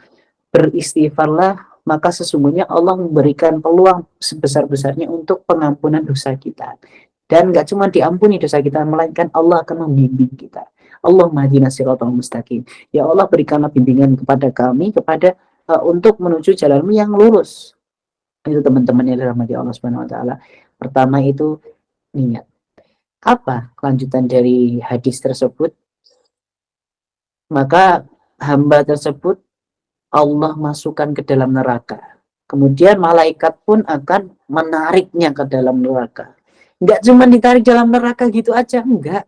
Beristighfarlah, maka sesungguhnya Allah memberikan peluang sebesar-besarnya untuk pengampunan dosa kita. Dan gak cuma diampuni dosa kita, melainkan Allah akan membimbing kita. Allahumma hdina siratal mustaqim. Ya Allah, berikanlah bimbingan kepada kami, untuk menuju jalanmu yang lurus. Itu teman-teman yang dirahmati Allah Subhanahu wa taala. Pertama itu niat. Apa kelanjutan dari hadis tersebut? Maka hamba tersebut Allah masukkan ke dalam neraka. Kemudian malaikat pun akan menariknya ke dalam neraka. Enggak cuma ditarik dalam neraka gitu aja, enggak.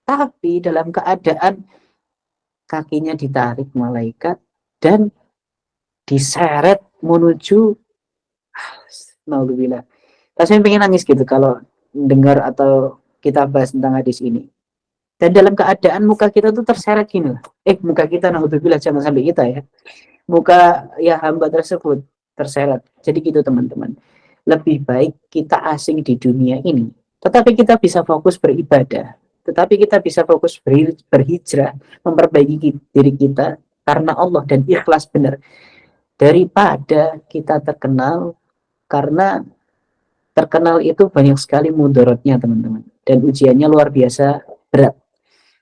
Tapi dalam keadaan kakinya ditarik malaikat dan diseret menuju, naudzubillah. Rasanya pengen nangis gitu kalau dengar atau kita bahas tentang hadis ini. Dan dalam keadaan muka kita tuh terseret gini lah. Muka kita, naudzubillah, jangan sampai kita ya. Muka ya hamba tersebut terseret. Jadi gitu teman-teman. Lebih baik kita asing di dunia ini, tetapi kita bisa fokus beribadah. Tetapi kita bisa fokus berhijrah, memperbaiki diri kita karena Allah dan ikhlas benar. Daripada kita terkenal, karena terkenal itu banyak sekali mudaratnya teman-teman. Dan ujiannya luar biasa berat.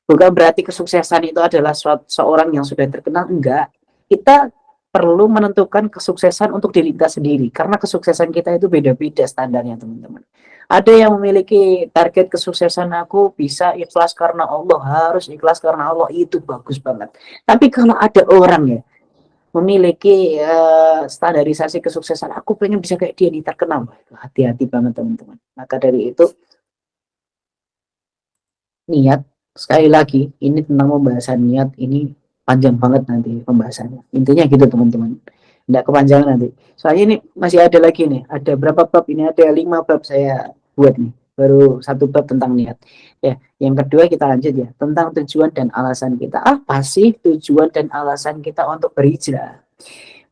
Bukan berarti kesuksesan itu adalah seorang yang sudah terkenal, enggak. Kita perlu menentukan kesuksesan untuk diri kita sendiri, karena kesuksesan kita itu beda-beda standarnya teman-teman. Ada yang memiliki target kesuksesan, aku bisa ikhlas karena Allah, harus ikhlas karena Allah, itu bagus banget. Tapi kalau ada orang ya memiliki standarisasi kesuksesan, aku pengen bisa kayak dia nih, terkenal, hati-hati banget teman-teman. Maka dari itu niat, sekali lagi ini tentang pembahasan niat, ini panjang banget nanti pembahasannya, intinya gitu teman-teman, tidak kepanjangan nanti, soalnya ini masih ada lagi nih, ada berapa bab ini, ada 5 bab saya buat nih, baru 1 bab tentang niat ya. Yang kedua kita lanjut ya, tentang tujuan dan alasan kita. Apa sih tujuan dan alasan kita untuk berhijrah?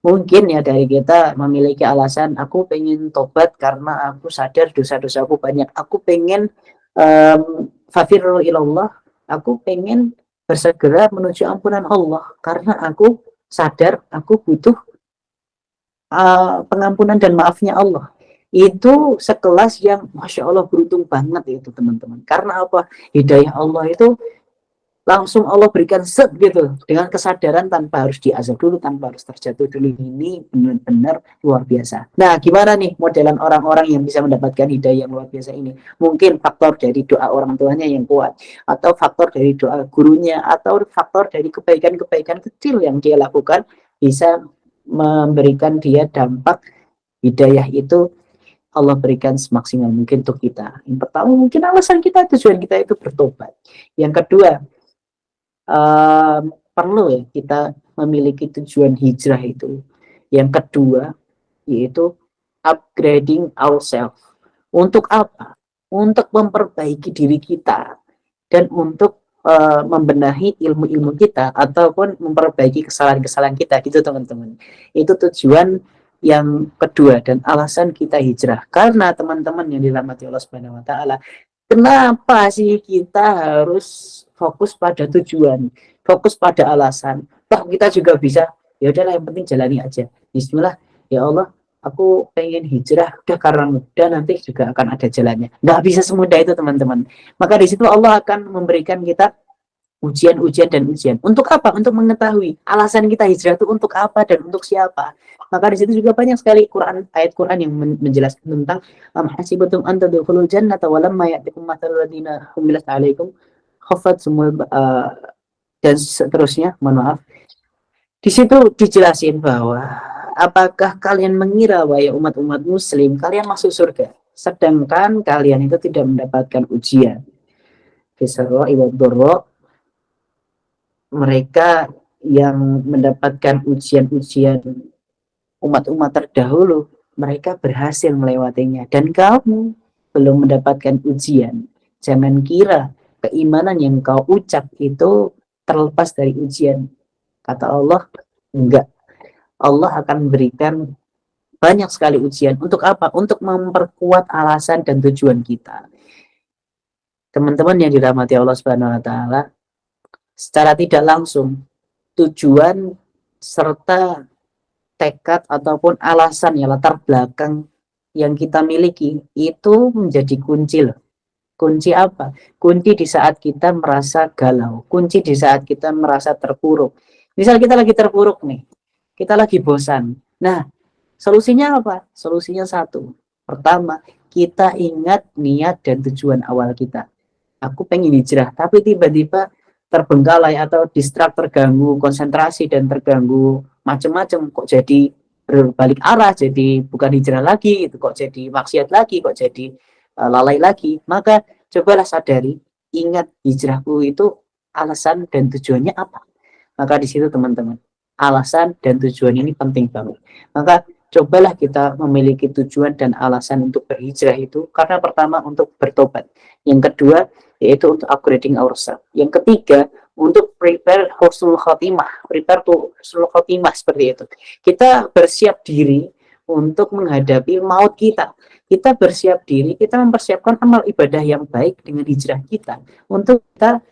Mungkin ya dari kita memiliki alasan, aku pengen tobat karena aku sadar dosa-dosaku banyak, aku pengen fafirru ilallah, aku pengen bersegera menuju ampunan Allah karena aku sadar aku butuh pengampunan dan maafnya Allah. Itu sekelas yang Masya Allah beruntung banget itu teman-teman, karena apa, hidayah Allah itu langsung Allah berikan set gitu, dengan kesadaran tanpa harus diazab dulu, tanpa harus terjatuh dulu. Ini benar-benar luar biasa. Nah, gimana nih modelan orang-orang yang bisa mendapatkan hidayah yang luar biasa ini? Mungkin faktor dari doa orang tuanya yang kuat, atau faktor dari doa gurunya, atau faktor dari kebaikan-kebaikan kecil yang dia lakukan, bisa memberikan dia dampak hidayah itu Allah berikan semaksimal mungkin untuk kita. Yang pertama mungkin alasan kita, tujuan kita itu bertobat. Yang kedua, perlu ya kita memiliki tujuan hijrah itu. Yang kedua yaitu upgrading ourselves. Untuk apa? Untuk memperbaiki diri kita dan untuk membenahi ilmu-ilmu kita ataupun memperbaiki kesalahan-kesalahan kita gitu teman-teman. Itu tujuan yang kedua dan alasan kita hijrah. Karena teman-teman yang dirahmati Allah Subhanahu wa taala, kenapa sih kita harus fokus pada tujuan, fokus pada alasan? Toh kita juga bisa, ya udahlah yang penting jalani aja. Bismillah, ya Allah, aku pengen hijrah, udah karena mudah nanti juga akan ada jalannya. Nggak bisa semudah itu teman-teman. Maka di situ Allah akan memberikan kita ujian-ujian dan ujian. Untuk apa? Untuk mengetahui alasan kita hijrah itu untuk apa dan untuk siapa. Maka di situ juga banyak sekali ayat Quran yang menjelaskan tentang hasibatum an tadkhulul jannata wa lamma ya'tikum mathalul ladzina humilat 'alaikum khaffat sumul dan seterusnya. Mohon maaf. Di situ dijelasin bahwa apakah kalian mengira wahai umat-umat muslim kalian masuk surga sedangkan kalian itu tidak mendapatkan ujian. Fisarra wa dharra, mereka yang mendapatkan ujian-ujian umat-umat terdahulu, mereka berhasil melewatinya. Dan kamu belum mendapatkan ujian. Jangan kira keimanan yang kau ucap itu terlepas dari ujian. Kata Allah, enggak. Allah akan memberikan banyak sekali ujian. Untuk apa? Untuk memperkuat alasan dan tujuan kita. Teman-teman yang dirahmati Allah Subhanahu wa taala, secara tidak langsung tujuan serta tekad ataupun alasan ya, latar belakang yang kita miliki itu menjadi kunci loh. Kunci apa? Kunci di saat kita merasa galau, kunci di saat kita merasa terpuruk. Misal kita lagi terpuruk nih, kita lagi bosan. Nah, solusinya apa? Solusinya satu. Pertama, kita ingat niat dan tujuan awal kita. Aku pengen hijrah, tapi tiba-tiba terbengkalai atau distrak, terganggu konsentrasi dan terganggu macam-macam, kok jadi berbalik arah, jadi bukan hijrah lagi, itu kok jadi maksiat lagi, kok jadi lalai lagi. Maka cobalah sadari, ingat hijrahku itu alasan dan tujuannya apa. Maka di situ teman-teman, alasan dan tujuan ini penting banget. Maka cobalah kita memiliki tujuan dan alasan untuk berhijrah itu, karena pertama untuk bertobat, yang kedua yaitu untuk upgrading ourselves, yang ketiga untuk prepare husnul khotimah, prepare to husnul khotimah, seperti itu. Kita bersiap diri untuk menghadapi maut kita. Kita bersiap diri, kita mempersiapkan amal ibadah yang baik dengan hijrah kita untuk kita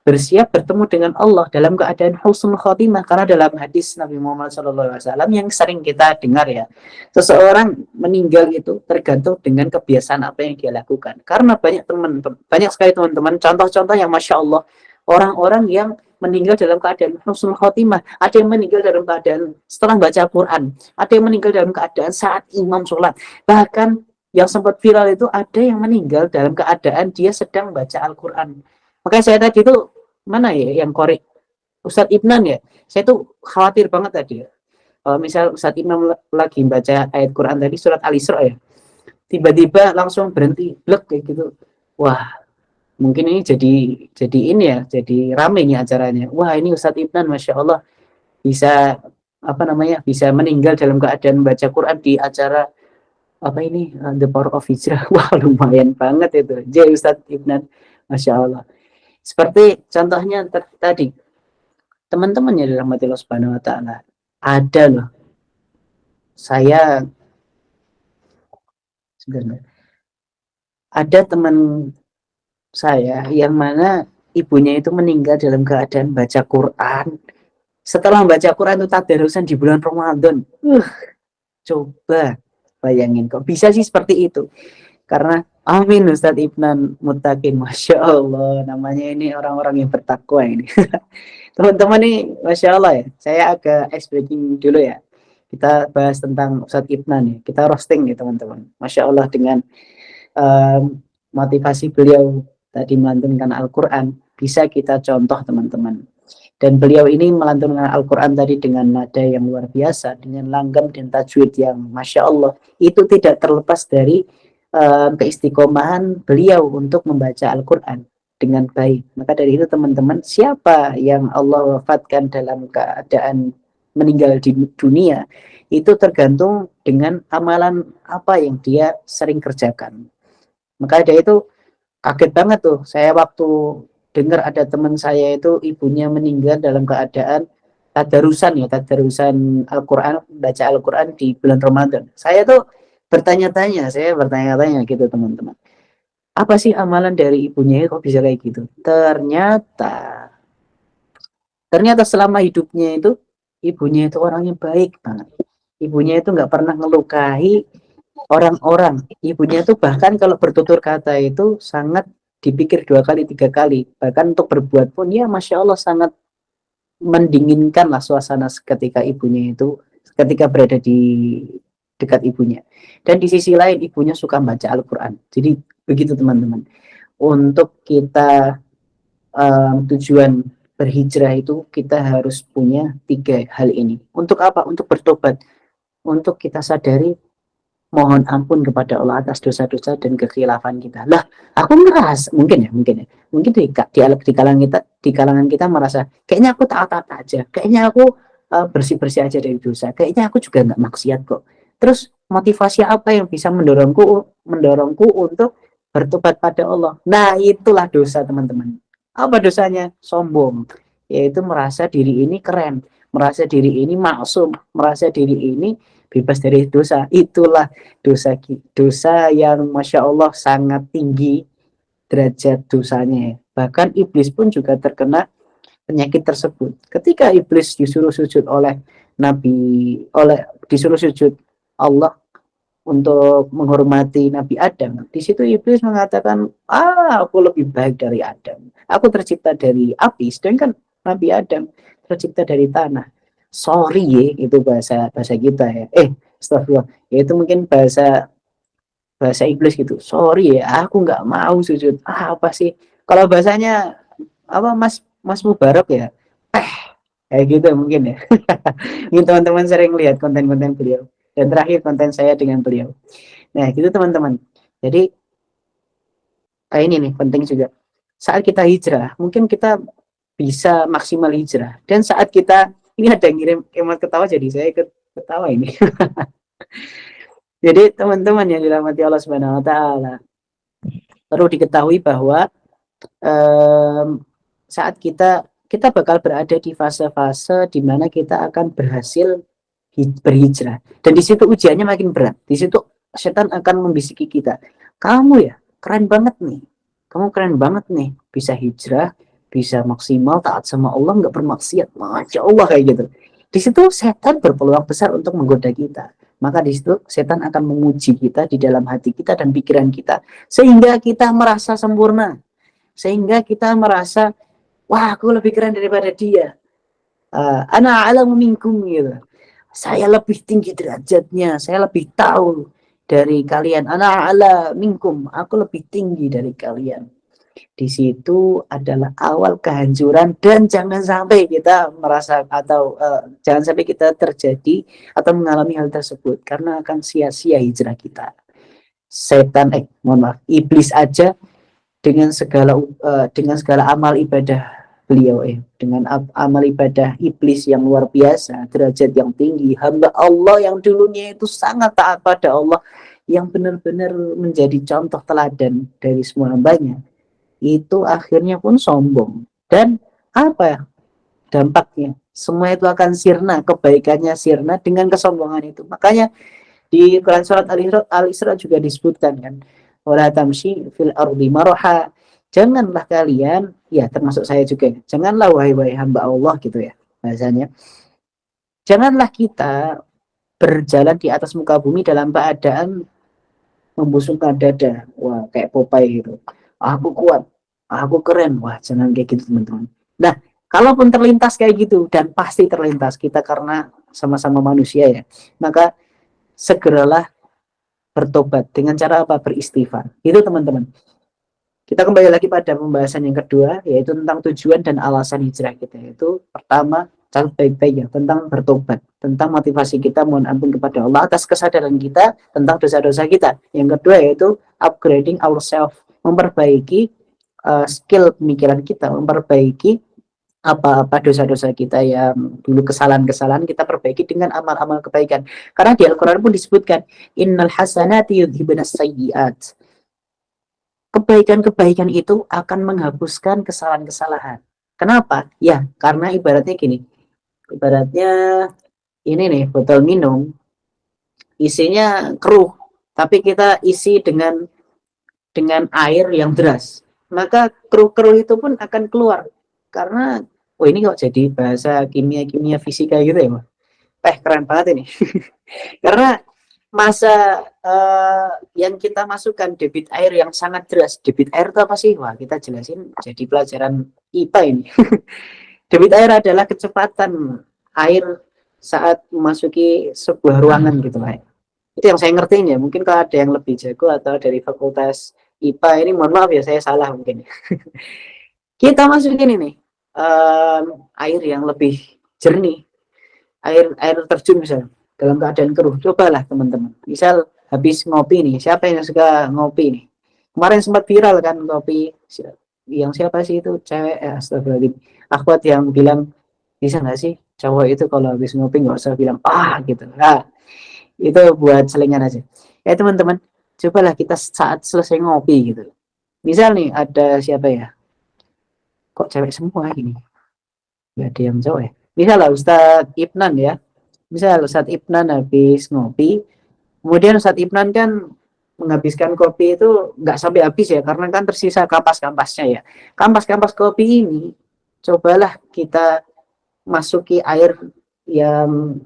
bersiap bertemu dengan Allah dalam keadaan husnul khotimah. Karena dalam hadis Nabi Muhammad SAW yang sering kita dengar ya, seseorang meninggal itu tergantung dengan kebiasaan apa yang dia lakukan. Karena banyak sekali teman-teman contoh-contoh yang Masya Allah, orang-orang yang meninggal dalam keadaan husnul khotimah. Ada yang meninggal dalam keadaan setelah baca Quran, ada yang meninggal dalam keadaan saat imam sholat, bahkan yang sempat viral itu ada yang meninggal dalam keadaan dia sedang baca Al-Quran. Makanya saya tadi itu mana ya yang korek Ustadz Ibnan ya, saya tuh khawatir banget tadi ya. Kalau misal Ustadz Ibnan lagi baca ayat Quran tadi surat Al-Isra ya, tiba-tiba langsung berhenti blek kayak gitu. Wah, mungkin ini jadi ini ya, jadi rame nih acaranya. Wah, ini Ustadz Ibnan Masya Allah bisa apa namanya, bisa meninggal dalam keadaan baca Quran di acara apa ini, The Power of Hijrah. Wah, lumayan banget itu. J Ustadz Ibnan Masya Allah. Seperti contohnya tadi teman-teman yang dirahmati Allah Subhanahu wa taala. Ada loh. Saya sebenarnya ada teman saya yang mana ibunya itu meninggal dalam keadaan baca Quran. Setelah baca Quran itu tadarusan di bulan Ramadan. Coba bayangin kok bisa sih seperti itu. Karena amin Ustadz Ibnan Mutakin, Masya Allah, namanya ini orang-orang yang bertakwa ini. Teman-teman nih, Masya Allah ya, saya agak ice breaking dulu ya. Kita bahas tentang Ustadz Ibnan nih, kita roasting nih teman-teman. Masya Allah dengan motivasi beliau tadi melantunkan Al-Quran, bisa kita contoh teman-teman. Dan beliau ini melantunkan Al-Quran tadi dengan nada yang luar biasa, dengan langgam dan tajwid yang Masya Allah, itu tidak terlepas dari keistiqomahan beliau untuk membaca Al-Quran dengan baik. Maka dari itu teman-teman, siapa yang Allah wafatkan dalam keadaan meninggal di dunia, itu tergantung dengan amalan apa yang dia sering kerjakan. Maka dari itu kaget banget tuh saya waktu dengar ada teman saya itu ibunya meninggal dalam keadaan tadarusan Al-Quran, baca Al-Quran di bulan Ramadan. Saya tuh bertanya-tanya gitu teman-teman. Apa sih amalan dari ibunya kok bisa kayak gitu? Ternyata selama hidupnya itu ibunya itu orangnya baik banget. Ibunya itu nggak pernah ngelukai orang-orang. Ibunya itu bahkan kalau bertutur kata itu sangat dipikir 2 kali 3 kali. Bahkan untuk berbuat pun ya Masya Allah sangat mendinginkan lah suasana ketika ibunya itu ketika berada di dekat ibunya. Dan di sisi lain ibunya suka baca Al-Quran. Jadi begitu teman-teman. Untuk kita tujuan berhijrah itu kita harus punya 3 hal ini. Untuk apa? Untuk bertobat. Untuk kita sadari mohon ampun kepada Allah atas dosa-dosa dan kekhilafan kita. Lah, aku ngeras mungkin ya. Mungkin di kalangan kita merasa kayaknya aku taat-taat aja. Kayaknya aku bersih-bersih aja dari dosa. Kayaknya aku juga nggak maksiat kok. Terus motivasi apa yang bisa mendorongku untuk bertobat pada Allah? Nah, itulah dosa, teman-teman. Apa dosanya? Sombong. Yaitu merasa diri ini keren, merasa diri ini maksum, merasa diri ini bebas dari dosa. Itulah dosa yang Masya Allah sangat tinggi derajat dosanya. Bahkan iblis pun juga terkena penyakit tersebut. Ketika iblis disuruh sujud oleh disuruh sujud Allah untuk menghormati Nabi Adam, di situ iblis mengatakan, aku lebih baik dari Adam. Aku tercipta dari api, sedangkan Nabi Adam tercipta dari tanah. Sorry ya, itu bahasa kita ya. Astagfirullah. Ya, itu mungkin bahasa iblis gitu. Sorry ya, aku nggak mau sujud. Apa sih? Kalau bahasanya apa Mas Mubarak ya? Kayak gitu mungkin ya. Mungkin teman-teman sering lihat konten-konten beliau. Dan terakhir konten saya dengan beliau. Nah, gitu teman-teman. Jadi kayak ini nih penting juga. Saat kita hijrah, mungkin kita bisa maksimal hijrah. Dan saat kita ini ada yang ngirim emot ketawa, jadi saya ikut ketawa ini. Jadi teman-teman yang dirahmati Allah Subhanahu wa taala, perlu diketahui bahwa saat kita bakal berada di fase-fase di mana kita akan berhasil berhijrah. Dan di situ ujiannya makin berat. Di situ setan akan membisiki kita. Kamu ya, keren banget nih. Kamu keren banget nih, bisa hijrah, bisa maksimal taat sama Allah, nggak bermaksiat. Masya Allah kayak gitu. Di situ setan berpeluang besar untuk menggoda kita. Maka di situ setan akan memuji kita di dalam hati kita dan pikiran kita, sehingga kita merasa sempurna, sehingga kita merasa, wah aku lebih keren daripada dia. Ana a'lamu minkum gitu. Saya lebih tinggi derajatnya, saya lebih tahu. dari kalian, ana ala minkum, aku lebih tinggi dari kalian. Di situ adalah awal kehancuran, dan jangan sampai kita merasa atau jangan sampai kita terjadi atau mengalami hal tersebut, karena akan sia-sia hijrah kita. Setan, mohon maaf, iblis aja dengan segala amal ibadah beliau, dengan amal ibadah iblis yang luar biasa, derajat yang tinggi, hamba Allah yang dulunya itu sangat taat pada Allah, yang benar-benar menjadi contoh teladan dari semua hambanya, itu akhirnya pun sombong. Dan apa ya dampaknya? Semua itu akan sirna, kebaikannya sirna dengan kesombongan itu. Makanya di Quran surat Al-Isra juga disebutkan kan, wala tamshi fil ardi maraha. Janganlah kalian, ya termasuk saya juga, janganlah wahai hamba Allah gitu ya bahasanya. Janganlah kita berjalan di atas muka bumi dalam keadaan membusungkan dada. Wah, kayak Popeye gitu. Aku kuat, aku keren. Wah, jangan kayak gitu teman-teman. Nah, kalaupun terlintas kayak gitu, dan pasti terlintas kita karena sama-sama manusia ya, maka segeralah bertobat dengan cara apa? Beristighfar. Itu teman-teman. Kita kembali lagi pada pembahasan yang kedua, yaitu tentang tujuan dan alasan hijrah kita. Itu pertama, catat baik-baik ya, tentang bertobat, tentang motivasi kita mohon ampun kepada Allah atas kesadaran kita tentang dosa-dosa kita. Yang kedua yaitu upgrading ourselves, memperbaiki skill pemikiran kita, memperbaiki apa-apa dosa-dosa kita yang dulu kesalahan-kesalahan kita perbaiki dengan amal-amal kebaikan. Karena di Al-Quran pun disebutkan, innal hasanati yudhibunas sayyiat. Kebaikan-kebaikan itu akan menghapuskan kesalahan-kesalahan. Kenapa? Ya, karena ibaratnya gini. Ibaratnya ini nih, botol minum isinya keruh, tapi kita isi dengan air yang deras. Maka keruh-keruh itu pun akan keluar. Karena ini kok jadi bahasa kimia-kimia fisika gitu ya, Mas. Keren banget ini. Karena masa yang kita masukkan debit air yang sangat deras. Debit air itu apa sih? Wah, kita jelasin jadi pelajaran IPA ini. Debit air adalah kecepatan air saat memasuki sebuah ruangan gitu lah. Itu yang saya ngertiin ya. Mungkin kalau ada yang lebih jago atau dari fakultas IPA ini, mohon maaf ya, saya salah mungkin. Kita masukin ini air yang lebih jernih, air terjun misalnya dalam keadaan keruh. Cobalah teman-teman, misal habis ngopi nih, siapa yang suka ngopi nih, kemarin sempat viral kan kopi yang siapa sih itu cewek, astagfirullahaladzim, Akhwat yang bilang bisa nggak sih cowok itu kalau habis ngopi nggak usah bilang gitu. Nah, itu buat selingan aja ya teman-teman. Cobalah kita saat selesai ngopi gitu, misal nih ada siapa ya, kok cewek semua ini, nggak ada yang cowok ya, misal lah Ustadz Ibnan ya. Misal Ustadz Ibnan habis ngopi, kemudian Ustadz Ibnan kan menghabiskan kopi itu nggak sampai habis ya, karena kan tersisa kampas-kampasnya ya. Kampas-kampas kopi ini, cobalah kita masuki air yang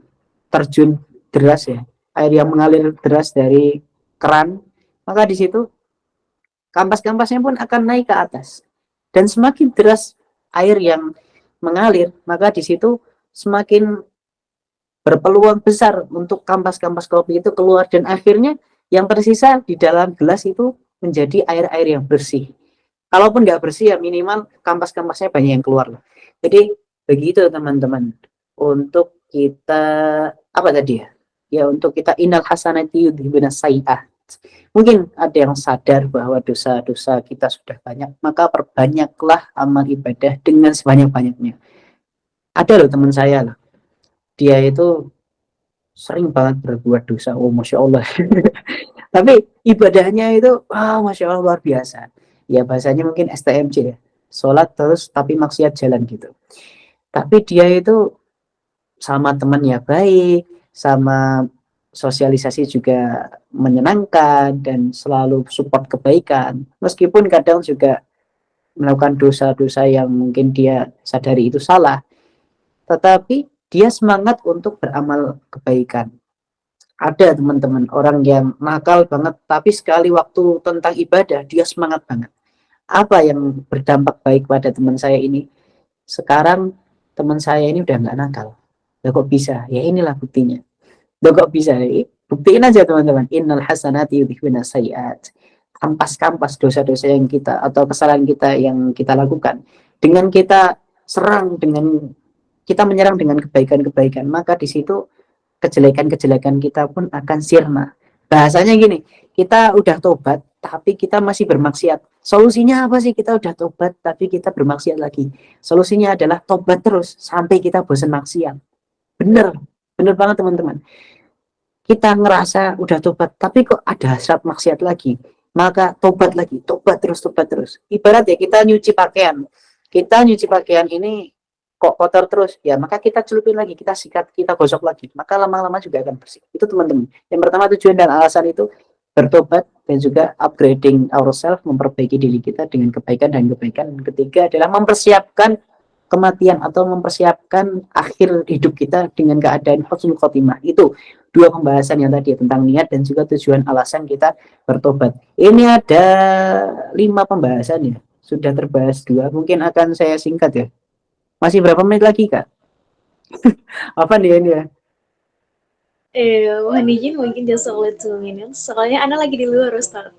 terjun deras ya, air yang mengalir deras dari keran, maka di situ kampas-kampasnya pun akan naik ke atas. Dan semakin deras air yang mengalir, maka di situ semakin berpeluang besar untuk kampas-kampas kopi itu keluar, dan akhirnya yang tersisa di dalam gelas itu menjadi air-air yang bersih. Kalaupun nggak bersih ya minimal kampas-kampasnya banyak yang keluar. Jadi begitu teman-teman, untuk kita apa tadi ya? Ya untuk kita innal hasanati yudhibunas sayyi'at. Mungkin ada yang sadar bahwa dosa-dosa kita sudah banyak, maka perbanyaklah amal ibadah dengan sebanyak-banyaknya. Ada loh teman saya loh, dia itu sering banget berbuat dosa, masya Allah. Tapi ibadahnya itu masya Allah luar biasa. Ya bahasanya mungkin STMJ ya, sholat terus tapi maksiat jalan gitu. Tapi dia itu sama temannya baik, sama sosialisasi juga menyenangkan, dan selalu support kebaikan. Meskipun kadang juga melakukan dosa-dosa yang mungkin dia sadari itu salah, tetapi dia semangat untuk beramal kebaikan. Ada teman-teman orang yang nakal banget, tapi sekali waktu tentang ibadah dia semangat banget. Apa yang berdampak baik pada teman saya ini? Sekarang teman saya ini udah nggak nakal. Loh kok bisa? Ya inilah buktinya. Loh kok bisa? Buktiin aja teman-teman. Innal hasanati yudhibuna sayiat. Kampas-kampas dosa-dosa yang kita atau kesalahan kita yang kita lakukan. Dengan kita serang, dengan kita menyerang dengan kebaikan-kebaikan, maka di situ kejelekan-kejelekan kita pun akan sirna. Bahasanya gini, kita udah tobat tapi kita masih bermaksiat. Solusinya apa sih? Kita udah tobat tapi kita bermaksiat lagi. Solusinya adalah tobat terus sampai kita bosan maksiat. Bener, bener banget teman-teman. Kita ngerasa udah tobat tapi kok ada hasrat maksiat lagi, maka tobat lagi, tobat terus, tobat terus. Ibarat ya kita nyuci pakaian, ini kok kotor terus, ya maka kita celupin lagi, kita sikat, kita gosok lagi, maka lama-lama juga akan bersih. Itu teman-teman. Yang pertama tujuan dan alasan itu bertobat dan juga upgrading ourselves, memperbaiki diri kita dengan kebaikan dan kebaikan. Yang ketiga adalah mempersiapkan kematian atau mempersiapkan akhir hidup kita dengan keadaan husnul khotimah. Itu dua pembahasan yang tadi tentang niat dan juga tujuan alasan kita bertobat. Ini ada 5 pembahasan ya, sudah terbahas 2. Mungkin akan saya singkat ya. Masih berapa menit lagi Kak? Apa nih ini ya? Mohon izin mungkin just only 2 minutes. Soalnya Ana lagi di luar, Ustaz.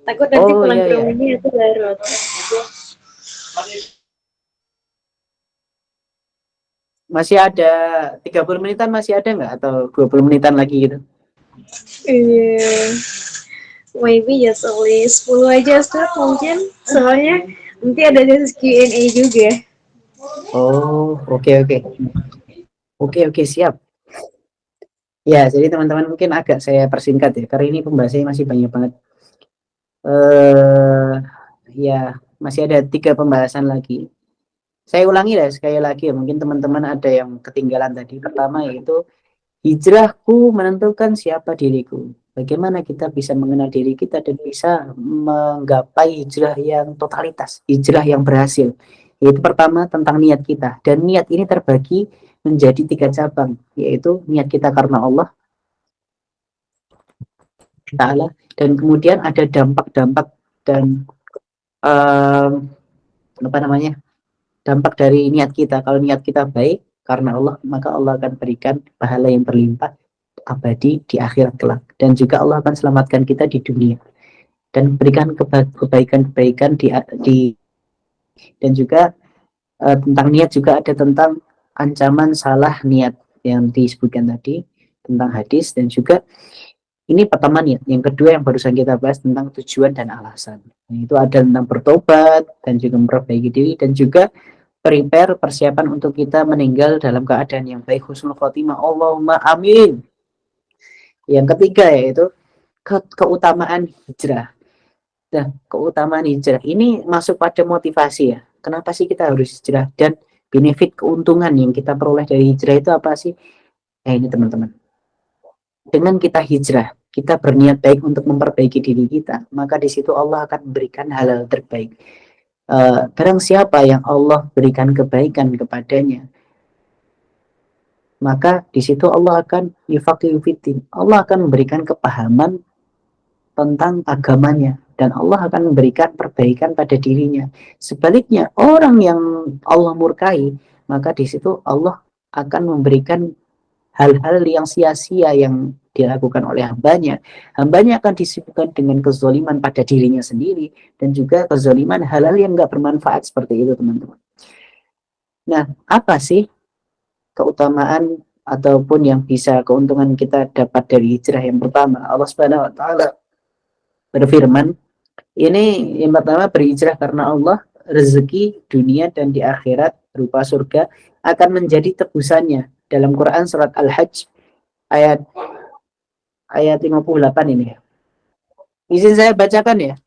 Takut nanti pulang ke rumahnya itu Garut. Masih ada 30 menitan, masih ada nggak? Atau 20 menitan lagi gitu? Maybe just only 10 aja Ustaz mungkin. Soalnya nanti ada Q&A juga. Oh, oke, siap. Ya, jadi teman-teman mungkin agak saya persingkat ya, karena ini pembahasannya masih banyak banget. Ya, masih ada 3 pembahasan lagi. Saya ulangi lah sekali lagi ya, mungkin teman-teman ada yang ketinggalan tadi. Pertama yaitu hijrahku menentukan siapa diriku. Bagaimana kita bisa mengenal diri kita dan bisa menggapai hijrah yang totalitas, hijrah yang berhasil. Yaitu pertama tentang niat kita. Dan niat ini terbagi menjadi 3 cabang, yaitu niat kita karena Allah Ta'ala, dan kemudian ada dampak-dampak dan apa namanya, dampak dari niat kita. Kalau niat kita baik karena Allah, maka Allah akan berikan pahala yang berlimpah abadi di akhirat kelak, dan juga Allah akan selamatkan kita di dunia dan berikan kebaikan-kebaikan di dan juga tentang niat juga ada tentang ancaman salah niat yang disebutkan tadi tentang hadis, dan juga ini pertama niat. Yang kedua yang barusan kita bahas tentang tujuan dan alasan. Nah, itu ada tentang bertobat dan juga memperbaiki diri dan juga prepare persiapan untuk kita meninggal dalam keadaan yang baik, husnul khotimah. Allahumma amin. Yang ketiga yaitu keutamaan hijrah. Nah, keutamaan hijrah ini masuk pada motivasi ya. Kenapa sih kita harus hijrah, dan benefit keuntungan yang kita peroleh dari hijrah itu apa sih? Ini teman-teman. Dengan kita hijrah, kita berniat baik untuk memperbaiki diri kita, maka di situ Allah akan memberikan hal-hal terbaik. Barang siapa yang Allah berikan kebaikan kepadanya, maka di situ Allah akan yufaqihu fiddin. Allah akan memberikan kepahaman tentang agamanya, dan Allah akan memberikan perbaikan pada dirinya. Sebaliknya, orang yang Allah murkai, maka di situ Allah akan memberikan hal-hal yang sia-sia yang dilakukan oleh hambanya. Hambanya akan disibukkan dengan kezaliman pada dirinya sendiri, dan juga kezaliman hal-hal yang nggak bermanfaat seperti itu teman-teman. Nah, apa sih keutamaan ataupun yang bisa keuntungan kita dapat dari hijrah? Yang pertama, Allah Subhanahu wa taala berfirman, ini yang pertama, berhijrah karena Allah, rezeki dunia dan di akhirat berupa surga akan menjadi tebusannya. Dalam Quran surat Al-Hajj ayat 58 ini. Izin saya bacakan ya.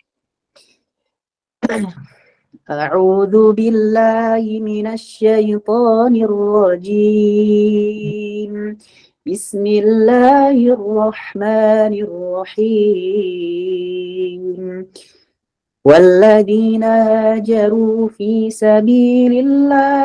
A'udzu billahi minasyaitonir rajim. Bismillahirrahmanirrahim. Walladzina hajaru fi sabilillah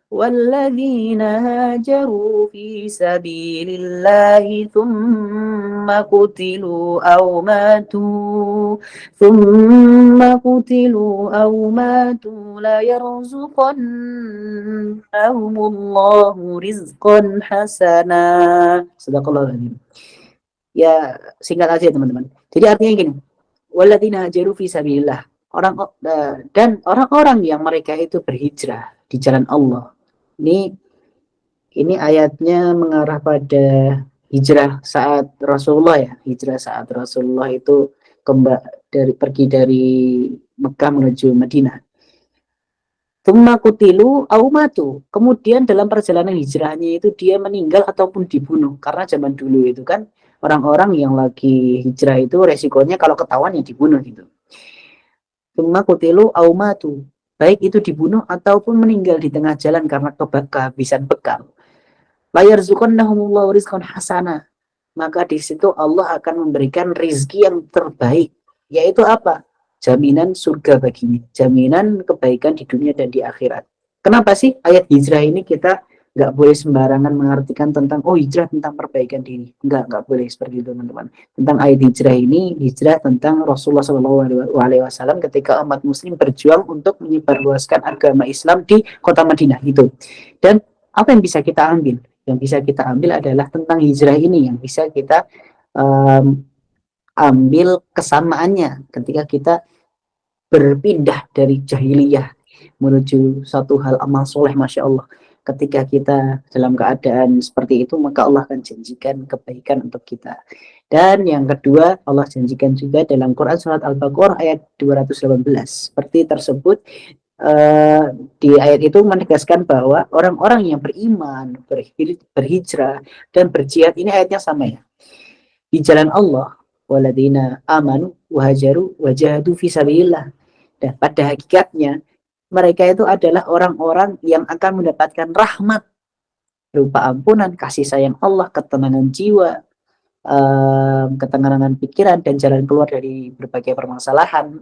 والذين هاجروا في سبيل الله ثم قتلوا أو ماتوا ليرزقنهم الله رزقا حسنا. Sadaqallahul Adzim. Ya, singkat aja teman-teman. Jadi artinya gini, walladzina hajaru fi sabilillah. Dan orang-orang yang mereka itu berhijrah di jalan Allah. Ini ayatnya mengarah pada hijrah saat Rasulullah ya. Hijrah saat Rasulullah itu pergi dari Mekah menuju Madinah. Tsumma qutilu au matu. Kemudian dalam perjalanan hijrahnya itu dia meninggal ataupun dibunuh. Karena zaman dulu itu kan orang-orang yang lagi hijrah itu resikonya kalau ketahuan ya dibunuh gitu. Tsumma qutilu au matu. Baik itu dibunuh ataupun meninggal di tengah jalan karena kehabisan bekal. La yarzuqannahumullahu rizqan hasana. Maka di situ Allah akan memberikan rizki yang terbaik. Yaitu apa? Jaminan surga baginya, jaminan kebaikan di dunia dan di akhirat. Kenapa sih ayat hijrah ini kita nggak boleh sembarangan mengartikan tentang hijrah tentang perbaikan diri? Nggak boleh seperti itu teman-teman. Tentang ayat hijrah ini, hijrah tentang Rasulullah SAW ketika umat muslim berjuang untuk menyebarluaskan agama Islam di kota Madinah itu. Dan apa yang bisa kita ambil? Yang bisa kita ambil adalah tentang hijrah ini yang bisa kita ambil kesamaannya ketika kita berpindah dari jahiliyah menuju satu hal amal soleh, Masya Allah. Ketika kita dalam keadaan seperti itu, maka Allah akan janjikan kebaikan untuk kita. Dan yang kedua, Allah janjikan juga dalam Quran surat Al-Baqarah ayat 218. Seperti tersebut, di ayat itu menegaskan bahwa orang-orang yang beriman, berhijrah, dan berjihad, ini ayatnya sama ya. Di jalan Allah, waladina amanu wahajaru wajahadu fi sabilillah. Dan pada hakikatnya mereka itu adalah orang-orang yang akan mendapatkan rahmat berupa ampunan, kasih sayang Allah, ketenangan jiwa, ketenangan pikiran, dan jalan keluar dari berbagai permasalahan,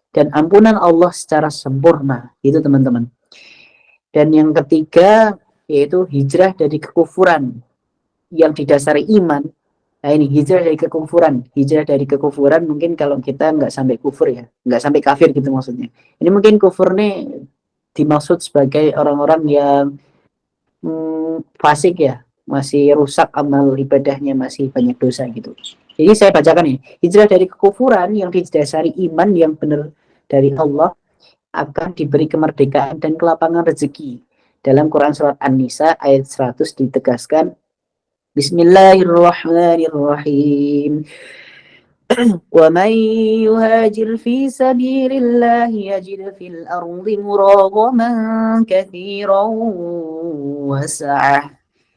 dan ampunan Allah secara sempurna. Itu teman-teman. Dan yang ketiga yaitu hijrah dari kekufuran yang didasari iman. Nah ini hijrah dari kekufuran. Hijrah dari kekufuran mungkin kalau kita nggak sampai kufur ya, nggak sampai kafir gitu maksudnya. Ini mungkin kufur nih dimaksud sebagai orang-orang yang fasik ya, masih rusak amal ibadahnya, masih banyak dosa gitu. Jadi saya bacakan nih, hijrah dari kekufuran yang didasari iman yang benar dari Allah akan diberi kemerdekaan dan kelapangan rezeki. Dalam Quran surat An-Nisa ayat 100 ditegaskan, Bismillahirrahmanirrahim. وَمَنْ يُهَاجِرْ فِي سَبِيلِ اللَّهِ يَجِدْ فِي الْأَرْضِ مُرَاغَمًا كَثِيرًا وَسَعَةً.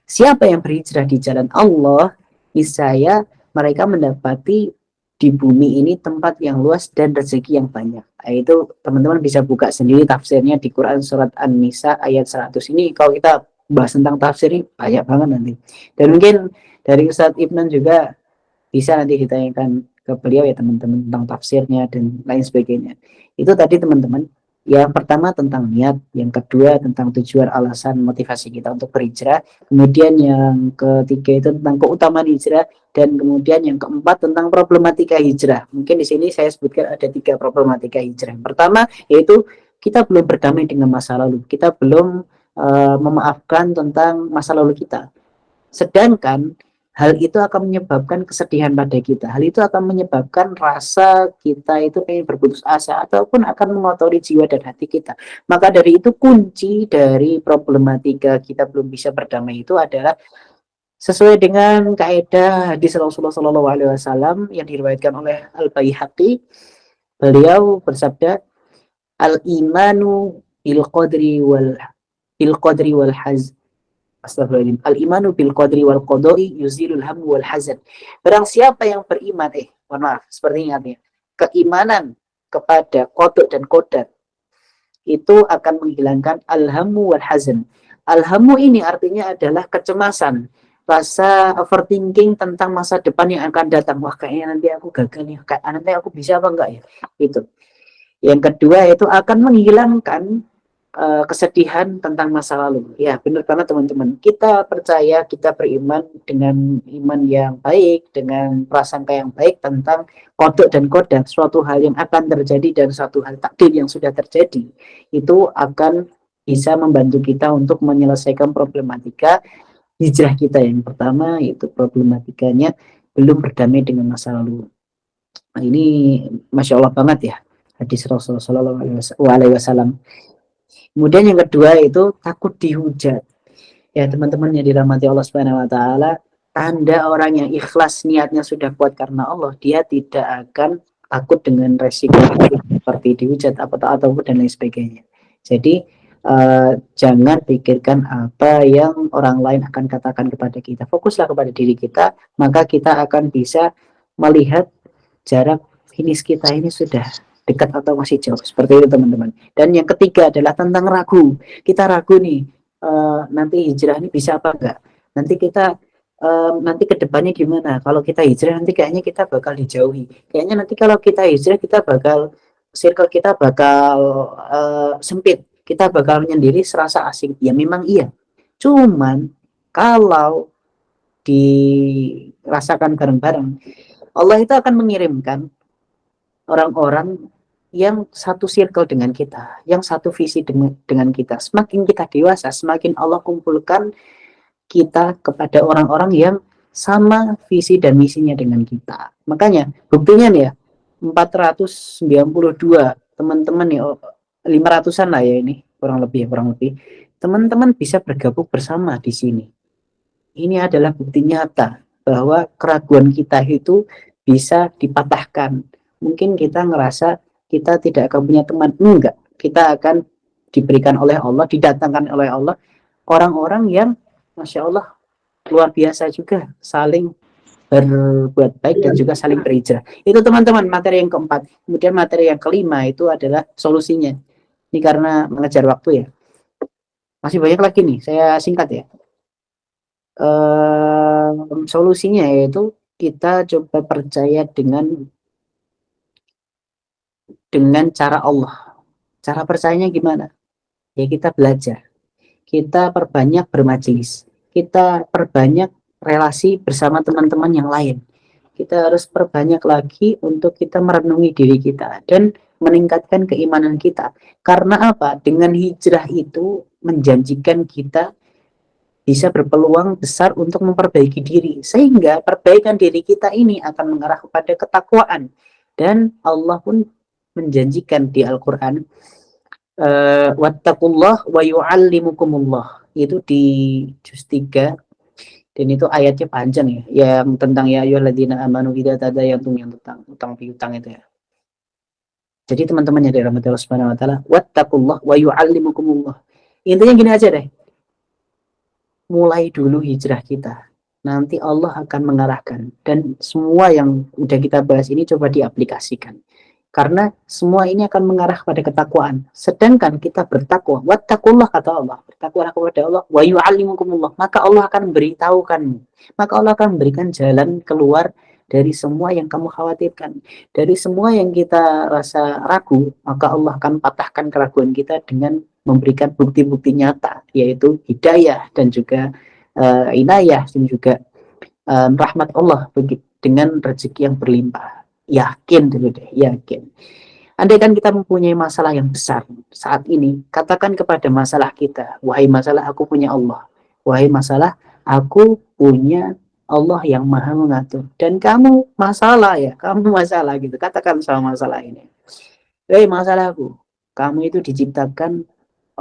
Siapa yang berhijrah di jalan Allah, niscaya mereka mendapati di bumi ini tempat yang luas dan rezeki yang banyak. Nah, itu teman-teman bisa buka sendiri tafsirnya di Quran surat An-Nisa ayat 100. Ini kalau kita bahas tentang tafsir ini banyak banget nanti. Dan mungkin dari Ustadz Ibnan juga bisa nanti ditanyakan ke beliau ya teman-teman tentang tafsirnya dan lain sebagainya. Itu tadi teman-teman. Yang pertama tentang niat, yang kedua tentang tujuan, alasan, motivasi kita untuk berhijrah, kemudian yang ketiga itu tentang keutamaan hijrah, dan kemudian yang keempat tentang problematika hijrah. Mungkin di sini saya sebutkan ada 3 problematika hijrah. Yang pertama yaitu kita belum berdamai dengan masa lalu, kita belum memaafkan tentang masa lalu kita. Sedangkan hal itu akan menyebabkan kesedihan pada kita. Hal itu akan menyebabkan rasa kita itu pengen berputus asa ataupun akan mengotori jiwa dan hati kita. Maka dari itu kunci dari problematika kita belum bisa berdamai itu adalah sesuai dengan kaidah hadis Rasulullah SAW yang diriwayatkan oleh Al-Baihaqi. Beliau bersabda, al-imanu bil qadri wal hazn. Astagfirullahaladzim. Al-imanu bil qadri wal qadai yuzilul hammu wal hazan. Barang siapa yang beriman, mohon maaf, seperti ini artinya. Keimanan kepada qada dan qadar itu akan menghilangkan al-hammu wal hazan. Al-hammu ini artinya adalah kecemasan, rasa overthinking tentang masa depan yang akan datang. Wah, kayaknya nanti aku gagal nih, nanti aku bisa apa enggak ya? Itu. Yang kedua itu akan menghilangkan kesedihan tentang masa lalu. Ya, benar banget teman-teman. Kita percaya, kita beriman dengan iman yang baik, dengan prasangka yang baik tentang kodok dan koda, suatu hal yang akan terjadi dan suatu hal takdir yang sudah terjadi. Itu akan bisa membantu kita untuk menyelesaikan problematika hijrah kita. Yang pertama yaitu problematikanya belum berdamai dengan masa lalu. Nah, ini Masya Allah banget ya hadis Rasulullah SAW. Kemudian yang kedua itu takut dihujat. Ya teman-teman yang dirahmati Allah Subhanahu Wa Taala, tanda orang yang ikhlas niatnya sudah kuat karena Allah, dia tidak akan takut dengan resiko seperti dihujat ataupun dan lain sebagainya. Jadi jangan pikirkan apa yang orang lain akan katakan kepada kita. Fokuslah kepada diri kita, maka kita akan bisa melihat jarak finish kita ini sudah dekat atau masih jauh. Seperti itu teman-teman. Dan yang ketiga adalah tentang ragu. Kita ragu nih, nanti hijrah ini bisa apa enggak? Nanti kita nanti kedepannya gimana? Kalau kita hijrah nanti kayaknya kita bakal dijauhi. Kayaknya nanti kalau kita hijrah kita bakal circle kita bakal sempit. Kita bakal menyendiri serasa asing. Ya memang iya. Cuman kalau dirasakan bareng-bareng, Allah itu akan mengirimkan orang-orang yang satu circle dengan kita, yang satu visi dengan kita. Semakin kita dewasa, semakin Allah kumpulkan kita kepada orang-orang yang sama visi dan misinya dengan kita. Makanya buktinya nih ya, 492 teman-teman nih, 500-an lah ya ini, kurang lebih. Teman-teman bisa bergabung bersama di sini. Ini adalah bukti nyata bahwa keraguan kita itu bisa dipatahkan. Mungkin kita ngerasa kita tidak akan punya teman, enggak. Kita akan diberikan oleh Allah, didatangkan oleh Allah orang-orang yang Masya Allah luar biasa juga, saling berbuat baik dan juga saling berhijrah. Itu teman-teman materi yang keempat. Kemudian materi yang kelima itu adalah solusinya. Ini karena mengejar waktu ya. Masih banyak lagi nih, saya singkat ya. Solusinya yaitu kita coba percaya dengan cara Allah. Cara percayanya gimana? Ya kita belajar. Kita perbanyak bermajelis. Kita perbanyak relasi bersama teman-teman yang lain. Kita harus perbanyak lagi untuk kita merenungi diri kita dan meningkatkan keimanan kita. Karena apa? Dengan hijrah itu menjanjikan kita bisa berpeluang besar untuk memperbaiki diri. Sehingga perbaikan diri kita ini akan mengarah kepada ketakwaan. Dan Allah pun menjanjikan di Al-Quran, wattaqullah wa yu'allimukumullah. Itu di juz 3. Dan itu ayatnya panjang ya. Yang tentang ya ayyuhalladzina amanu idza tadayantum, yang tentang utang piutang itu ya. Jadi teman-teman yang dirahmati Allah Subhanahu wa taala, wattaqullah wa yu'allimukumullah. Intinya gini aja deh. Mulai dulu hijrah kita, nanti Allah akan mengarahkan, dan semua yang udah kita bahas ini coba diaplikasikan, karena semua ini akan mengarah pada ketakwaan. Sedangkan kita bertakwa, wattaqullah kata Allah, bertakwalah kepada Allah, wa yu'allimukumullah, maka Allah akan memberitahukanmu, maka Allah akan memberikan jalan keluar dari semua yang kamu khawatirkan, dari semua yang kita rasa ragu, maka Allah akan patahkan keraguan kita dengan memberikan bukti-bukti nyata, yaitu hidayah dan juga inayah dan juga rahmat Allah dengan rezeki yang berlimpah. Yakin dulu deh, yakin. Andai kan kita mempunyai masalah yang besar saat ini, katakan kepada masalah kita, wahai masalah, aku punya Allah. Wahai masalah, aku punya Allah yang maha mengatur. Dan kamu masalah ya, kamu masalah gitu. Katakan sama masalah ini, hei masalahku, kamu itu diciptakan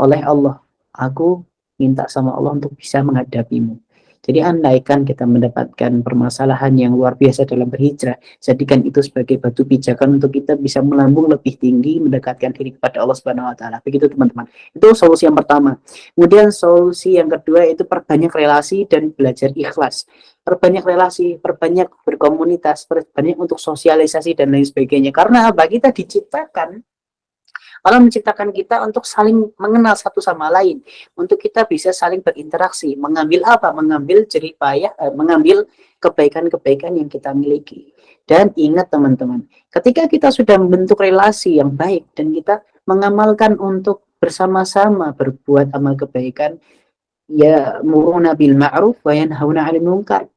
oleh Allah. Aku minta sama Allah untuk bisa menghadapimu. Jadi andaikan kita mendapatkan permasalahan yang luar biasa dalam berhijrah, jadikan itu sebagai batu pijakan untuk kita bisa melambung lebih tinggi, mendekatkan diri kepada Allah Subhanahu wa taala. Begitu teman-teman. Itu solusi yang pertama. Kemudian solusi yang kedua itu perbanyak relasi dan belajar ikhlas. Perbanyak relasi, perbanyak berkomunitas, perbanyak untuk sosialisasi dan lain sebagainya. Karena apa? Kita diciptakan, Allah menciptakan kita untuk saling mengenal satu sama lain, untuk kita bisa saling berinteraksi, mengambil apa? Mengambil jerih payah, mengambil kebaikan-kebaikan yang kita miliki. Dan ingat teman-teman, ketika kita sudah membentuk relasi yang baik dan kita mengamalkan untuk bersama-sama berbuat amal kebaikan, ya'muruna bil ma'ruf wa yanhauna 'anil munkar,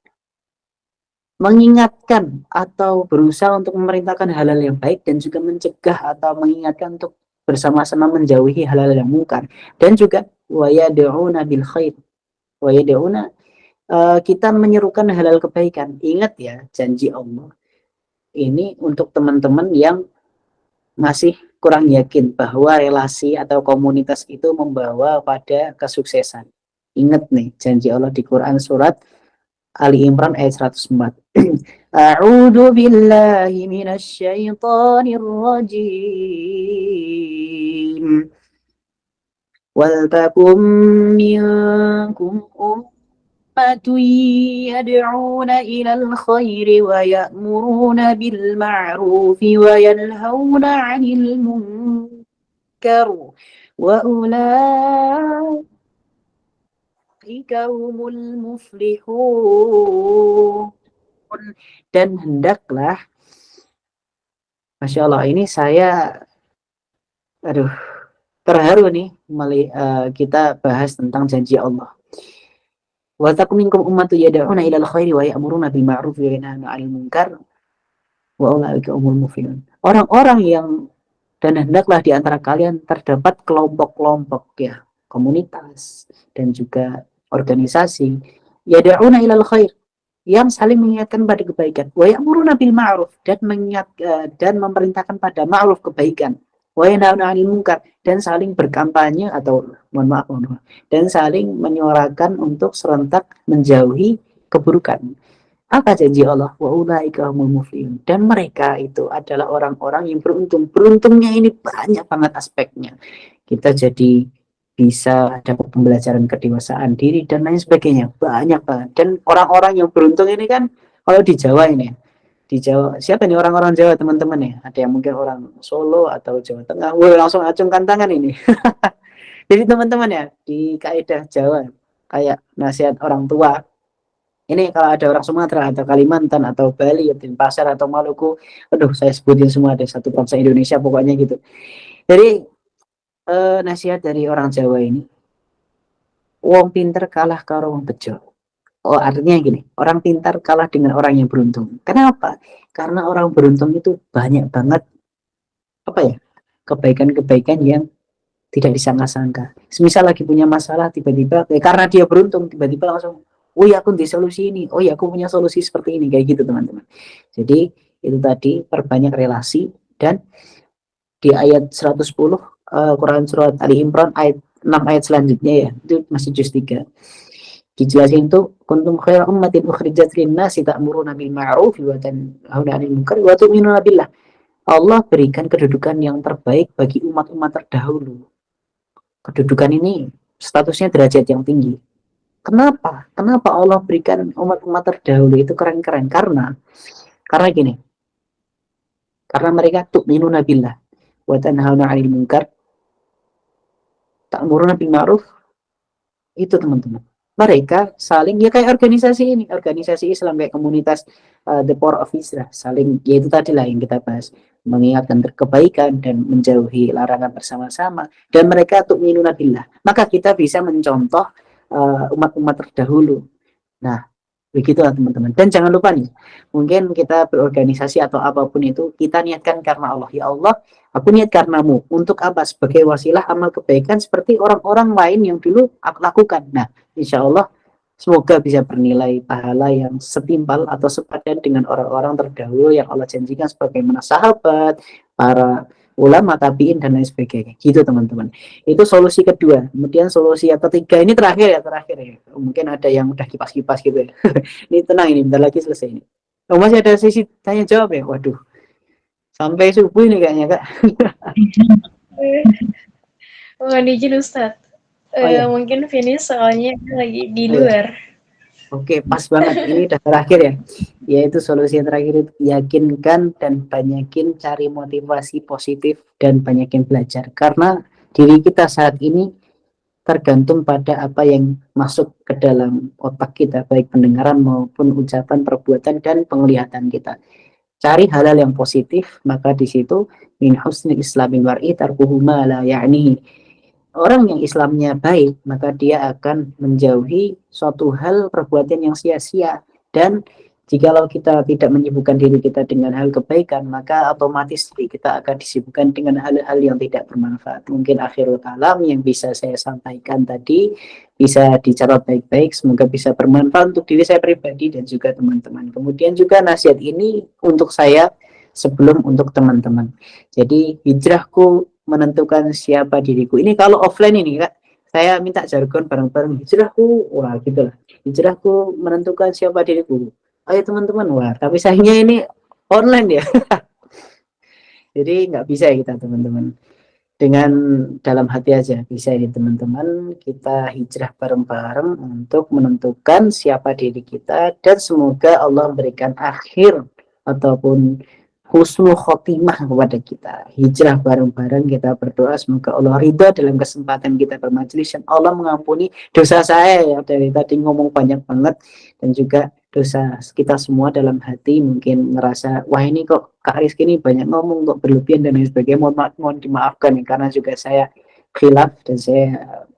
mengingatkan atau berusaha untuk memerintahkan hal-hal yang baik dan juga mencegah atau mengingatkan untuk bersama-sama menjauhi hal-hal yang mungkar, dan juga wa yad'una bil khair wa yad'una, kita menyerukan hal-hal kebaikan. Ingat ya, janji Allah ini untuk teman-teman yang masih kurang yakin bahwa relasi atau komunitas itu membawa pada kesuksesan. Ingat nih janji Allah di Quran surat Ali Imran ayat 104. A'udzu billahi minasy syaithanir rajim. Wal takum minkum ummatun yad'una ilal khairi wa ya'muruna bil ma'rufi wa yanhauna 'anil munkar wa ulaika humul muflihun. Dan hendaklah, Masya Allah, ini saya terharu nih kita bahas tentang janji Allah. Wa takum minkum ummatun yad'una ilal khairi wa ya'muruna bil ma'ruf wa yanhauna 'anil munkar wa ulaika humul muflihun. Orang-orang yang, dan hendaklah di antara kalian terdapat kelompok-kelompok ya, komunitas dan juga organisasi, yad'una ilal khair, yang saling mengingatkan pada kebaikan, wa ya'muruna bil ma'ruf, dan dan memerintahkan pada ma'ruf kebaikan, wa yanhauna 'anil munkar, dan saling berkampanye atau mohon maaf dan saling menyuarakan untuk serentak menjauhi keburukan. Apa janji Allah? Wa ulaika humul muflihun. Dan mereka itu adalah orang-orang yang beruntung. Beruntungnya ini banyak banget aspeknya. Kita jadi bisa dapat pembelajaran kedewasaan diri dan lain sebagainya. Banyak banget. Dan orang-orang yang beruntung ini kan, kalau di Jawa ini, di Jawa, siapa nih orang-orang Jawa teman-teman ya? Ada yang mungkin orang Solo atau Jawa Tengah. Woi, langsung acungkan tangan ini. Jadi teman-teman ya, di kaidah Jawa, kayak nasihat orang tua, ini kalau ada orang Sumatera atau Kalimantan atau Bali, Denpasar atau Maluku, aduh saya sebutin semua deh, satu bangsa Indonesia pokoknya gitu. Jadi nasihat dari orang Jawa ini, wong pinter kalah karo wong bejo. Oh, artinya gini, orang pintar kalah dengan orang yang beruntung. Kenapa? Karena orang beruntung itu banyak banget apa ya, kebaikan-kebaikan yang tidak disangka-sangka. Semisal lagi punya masalah, tiba-tiba karena dia beruntung, tiba-tiba langsung, oh ya aku di solusi ini, oh ya aku punya solusi seperti ini, kayak gitu teman-teman. Jadi itu tadi, perbanyak relasi. Dan di ayat 110 Quran surat Ali Imran ayat 6 ayat selanjutnya ya, itu masih juz 3, dijelasin tuh, kuntum khairu ummatin ukhrijat lin-nasi ta'muruna bil ma'ruf wa tanhauna 'anil munkar wa tu'minuna billah. Allah berikan kedudukan yang terbaik bagi umat-umat terdahulu. Kedudukan ini statusnya derajat yang tinggi. Kenapa? Kenapa Allah berikan umat-umat terdahulu itu keren-keren? Karena gini. Karena mereka tu'minuna billah wa tanhauna 'anil munkar, ta'muruna bil ma'ruf. Itu teman-teman. Mereka saling, ya kayak organisasi ini, organisasi Islam kayak komunitas The Power of Islam, saling, yaitu tadi lah yang kita bahas, mengingatkan kebaikan dan menjauhi larangan bersama-sama, dan mereka tu'minuna billah. Maka kita bisa mencontoh umat-umat terdahulu. Nah, begitulah teman-teman. Dan jangan lupa nih, mungkin kita berorganisasi atau apapun itu, kita niatkan karena Allah. Ya Allah, aku niat karenamu. Untuk apa? Sebagai wasilah amal kebaikan seperti orang-orang lain yang dulu aku lakukan. Nah, insya Allah semoga bisa bernilai pahala yang setimpal atau sepadan dengan orang-orang terdahulu yang Allah janjikan sebagaimana sahabat, para ulama, tabiin, dan lain sebagainya. Gitu teman-teman. Itu solusi kedua. Kemudian solusi yang ketiga, ini terakhir ya. Mungkin ada yang udah kipas-kipas gitu ya. Ini tenang, ini bentar lagi selesai ini. Oh, masih ada sesi tanya jawab ya? Waduh. Sampai subuh ini kayaknya, Kak. Mohon izin Ustadz. Ya. Mungkin finish soalnya lagi di luar. Oke, pas banget. Ini udah terakhir ya. Yaitu solusi yang terakhir itu, yakinkan dan banyakin cari motivasi positif dan banyakin belajar. Karena diri kita saat ini tergantung pada apa yang masuk ke dalam otak kita, baik pendengaran maupun ucapan, perbuatan, dan penglihatan kita. Cari hal-hal yang positif, maka di situ min husni islamil mar'i tarkuhu ma la ya'ni. orang yang Islamnya baik, maka dia akan menjauhi suatu hal perbuatan yang sia-sia. Dan jikalau kita tidak menyibukkan diri kita dengan hal kebaikan, maka otomatis kita akan disibukkan dengan hal-hal yang tidak bermanfaat. Mungkin akhirul kalam yang bisa saya sampaikan tadi bisa dicatat baik-baik, semoga bisa bermanfaat untuk diri saya pribadi dan juga teman-teman. Kemudian juga nasihat ini untuk saya sebelum untuk teman-teman. Jadi hijrahku menentukan siapa diriku. Ini kalau offline ini Kak, saya minta jargon bareng-bareng hijrahku, wah gitu lah. Hijrahku menentukan siapa diriku. Ayo teman-teman, wah tapi sayangnya ini online ya. Jadi nggak bisa ya kita teman-teman. Dengan dalam hati aja bisa ini teman-teman, kita hijrah bareng-bareng untuk menentukan siapa diri kita dan semoga Allah memberikan akhir ataupun husnul khotimah kepada kita. Hijrah bareng-bareng, kita berdoa semoga Allah ridha dalam kesempatan kita bermajelis dan Allah mengampuni dosa saya ya, dari tadi ngomong banyak banget, dan juga dosa kita semua dalam hati mungkin ngerasa wah ini kok Kak Rizky ini banyak ngomong kok berlebihan dan lain sebagainya, mohon dimaafkan ya, karena juga saya khilaf dan saya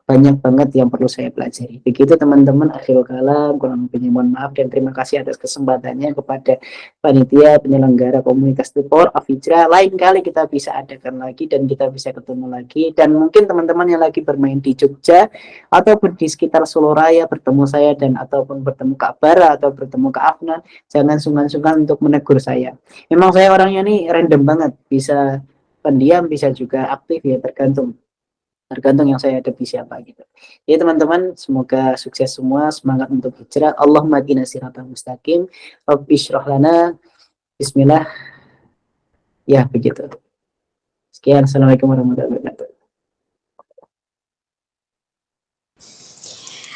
banyak banget yang perlu saya pelajari. Begitu teman-teman, akhirul kalam, kurang lebihnya mohon maaf dan terima kasih atas kesempatannya kepada panitia penyelenggara komunitas The Power of Hijrah. Lain kali kita bisa adakan lagi dan kita bisa ketemu lagi, dan mungkin teman-teman yang lagi bermain di Jogja ataupun di sekitar Solo Raya bertemu saya dan ataupun bertemu Kak Bara atau bertemu Kak Afnan, jangan sungkan-sungkan untuk menegur saya. Memang saya orangnya nih random banget, bisa pendiam bisa juga aktif ya, tergantung yang saya hadapi siapa gitu. Ya teman-teman, semoga sukses semua, semangat untuk hijrah. Allahumma hdina siratal mustaqim. Rabbi shrah lana. Bismillah. Ya begitu. Sekian, assalamualaikum warahmatullahi wabarakatuh.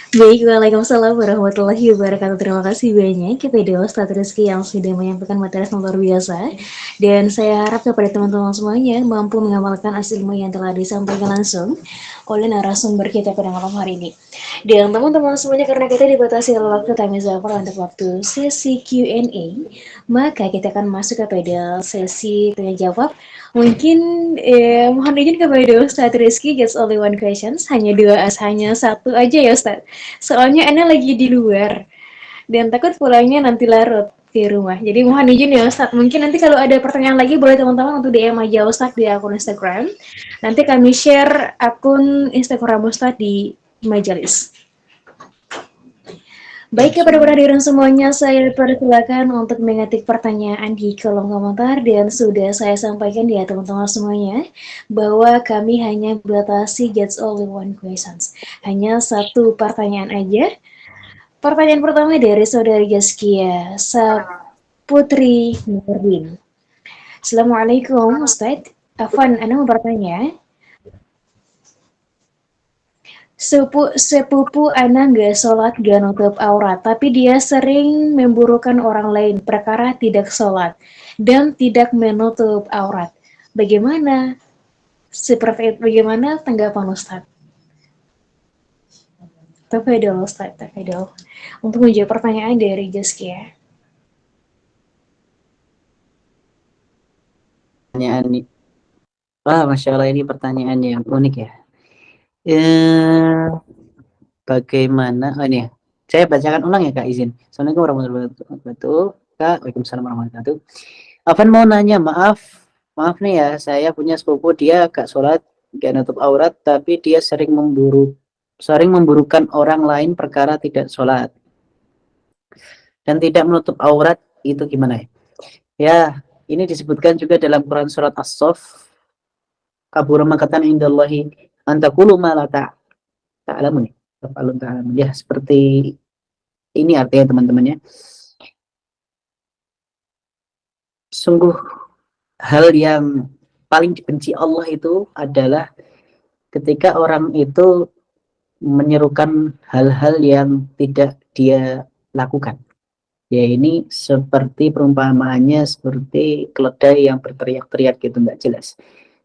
Baik, waalaikumsalam warahmatullahi wabarakatuh. Terima kasih banyak kepada Ustadz Rizky yang sudah menyampaikan materi yang luar biasa. Dan saya harap kepada teman-teman semuanya mampu mengamalkan hasil ilmu yang telah disampaikan langsung oleh narasumber kita pada malam hari ini. Dan teman-teman semuanya, karena kita dibatasi oleh waktu time over untuk waktu sesi Q&A, maka kita akan masuk kepada sesi tanya jawab. Mungkin mohon izin kepada Ustadz Rizky, just only one questions, hanya satu aja ya Ustadz. Soalnya Ana lagi di luar dan takut pulangnya nanti larut di rumah. Jadi mohon izin ya Ustadz. Mungkin nanti kalau ada pertanyaan lagi boleh teman-teman untuk DM aja Ustadz di akun Instagram. Nanti kami share akun Instagram Ustadz di majelis. Baik, kepada hadirin semuanya, saya persilakan untuk mengetik pertanyaan di kolom komentar, dan sudah saya sampaikan ya teman-teman semuanya bahwa kami hanya batasi just only one questions, hanya satu pertanyaan aja. Pertanyaan pertama dari saudari Gaskia Saputri Nurdin. Assalamualaikum Ustadz. Afwan, Anda mau bertanya? Sepupu Ana nggak sholat, nggak nutup aurat, tapi dia sering memburukan orang lain perkara tidak sholat dan tidak menutup aurat. Bagaimana? Seperti itu, bagaimana tanggapan Ustaz? Tafadhol Ustaz, tafadhol. Untuk menjawab pertanyaan dari Jaskia. Pertanyaan ini, masya Allah, ini pertanyaan yang unik ya. Bagaimana? Ini ya. Saya bacakan ulang ya Kak, izin. Assalamualaikum warahmatullahi wabarakatuh. Kak, waalaikumsalam warahmatullahi wabarakatuh. Afan mau nanya, maaf nih ya, saya punya sepupu, dia gak sholat, gak nutup aurat, tapi dia sering memburukan orang lain perkara tidak sholat dan tidak menutup aurat, itu gimana ya? Ya, ini disebutkan juga dalam Quran surat As-Saff, kabura makatan indallahi antakulu ma la ta'lamun. Ya, seperti ini artinya teman-teman ya. Sungguh hal yang paling dibenci Allah itu adalah ketika orang itu menyerukan hal-hal yang tidak dia lakukan. Ya ini seperti perumpamaannya seperti keledai yang berteriak-teriak gitu, nggak jelas.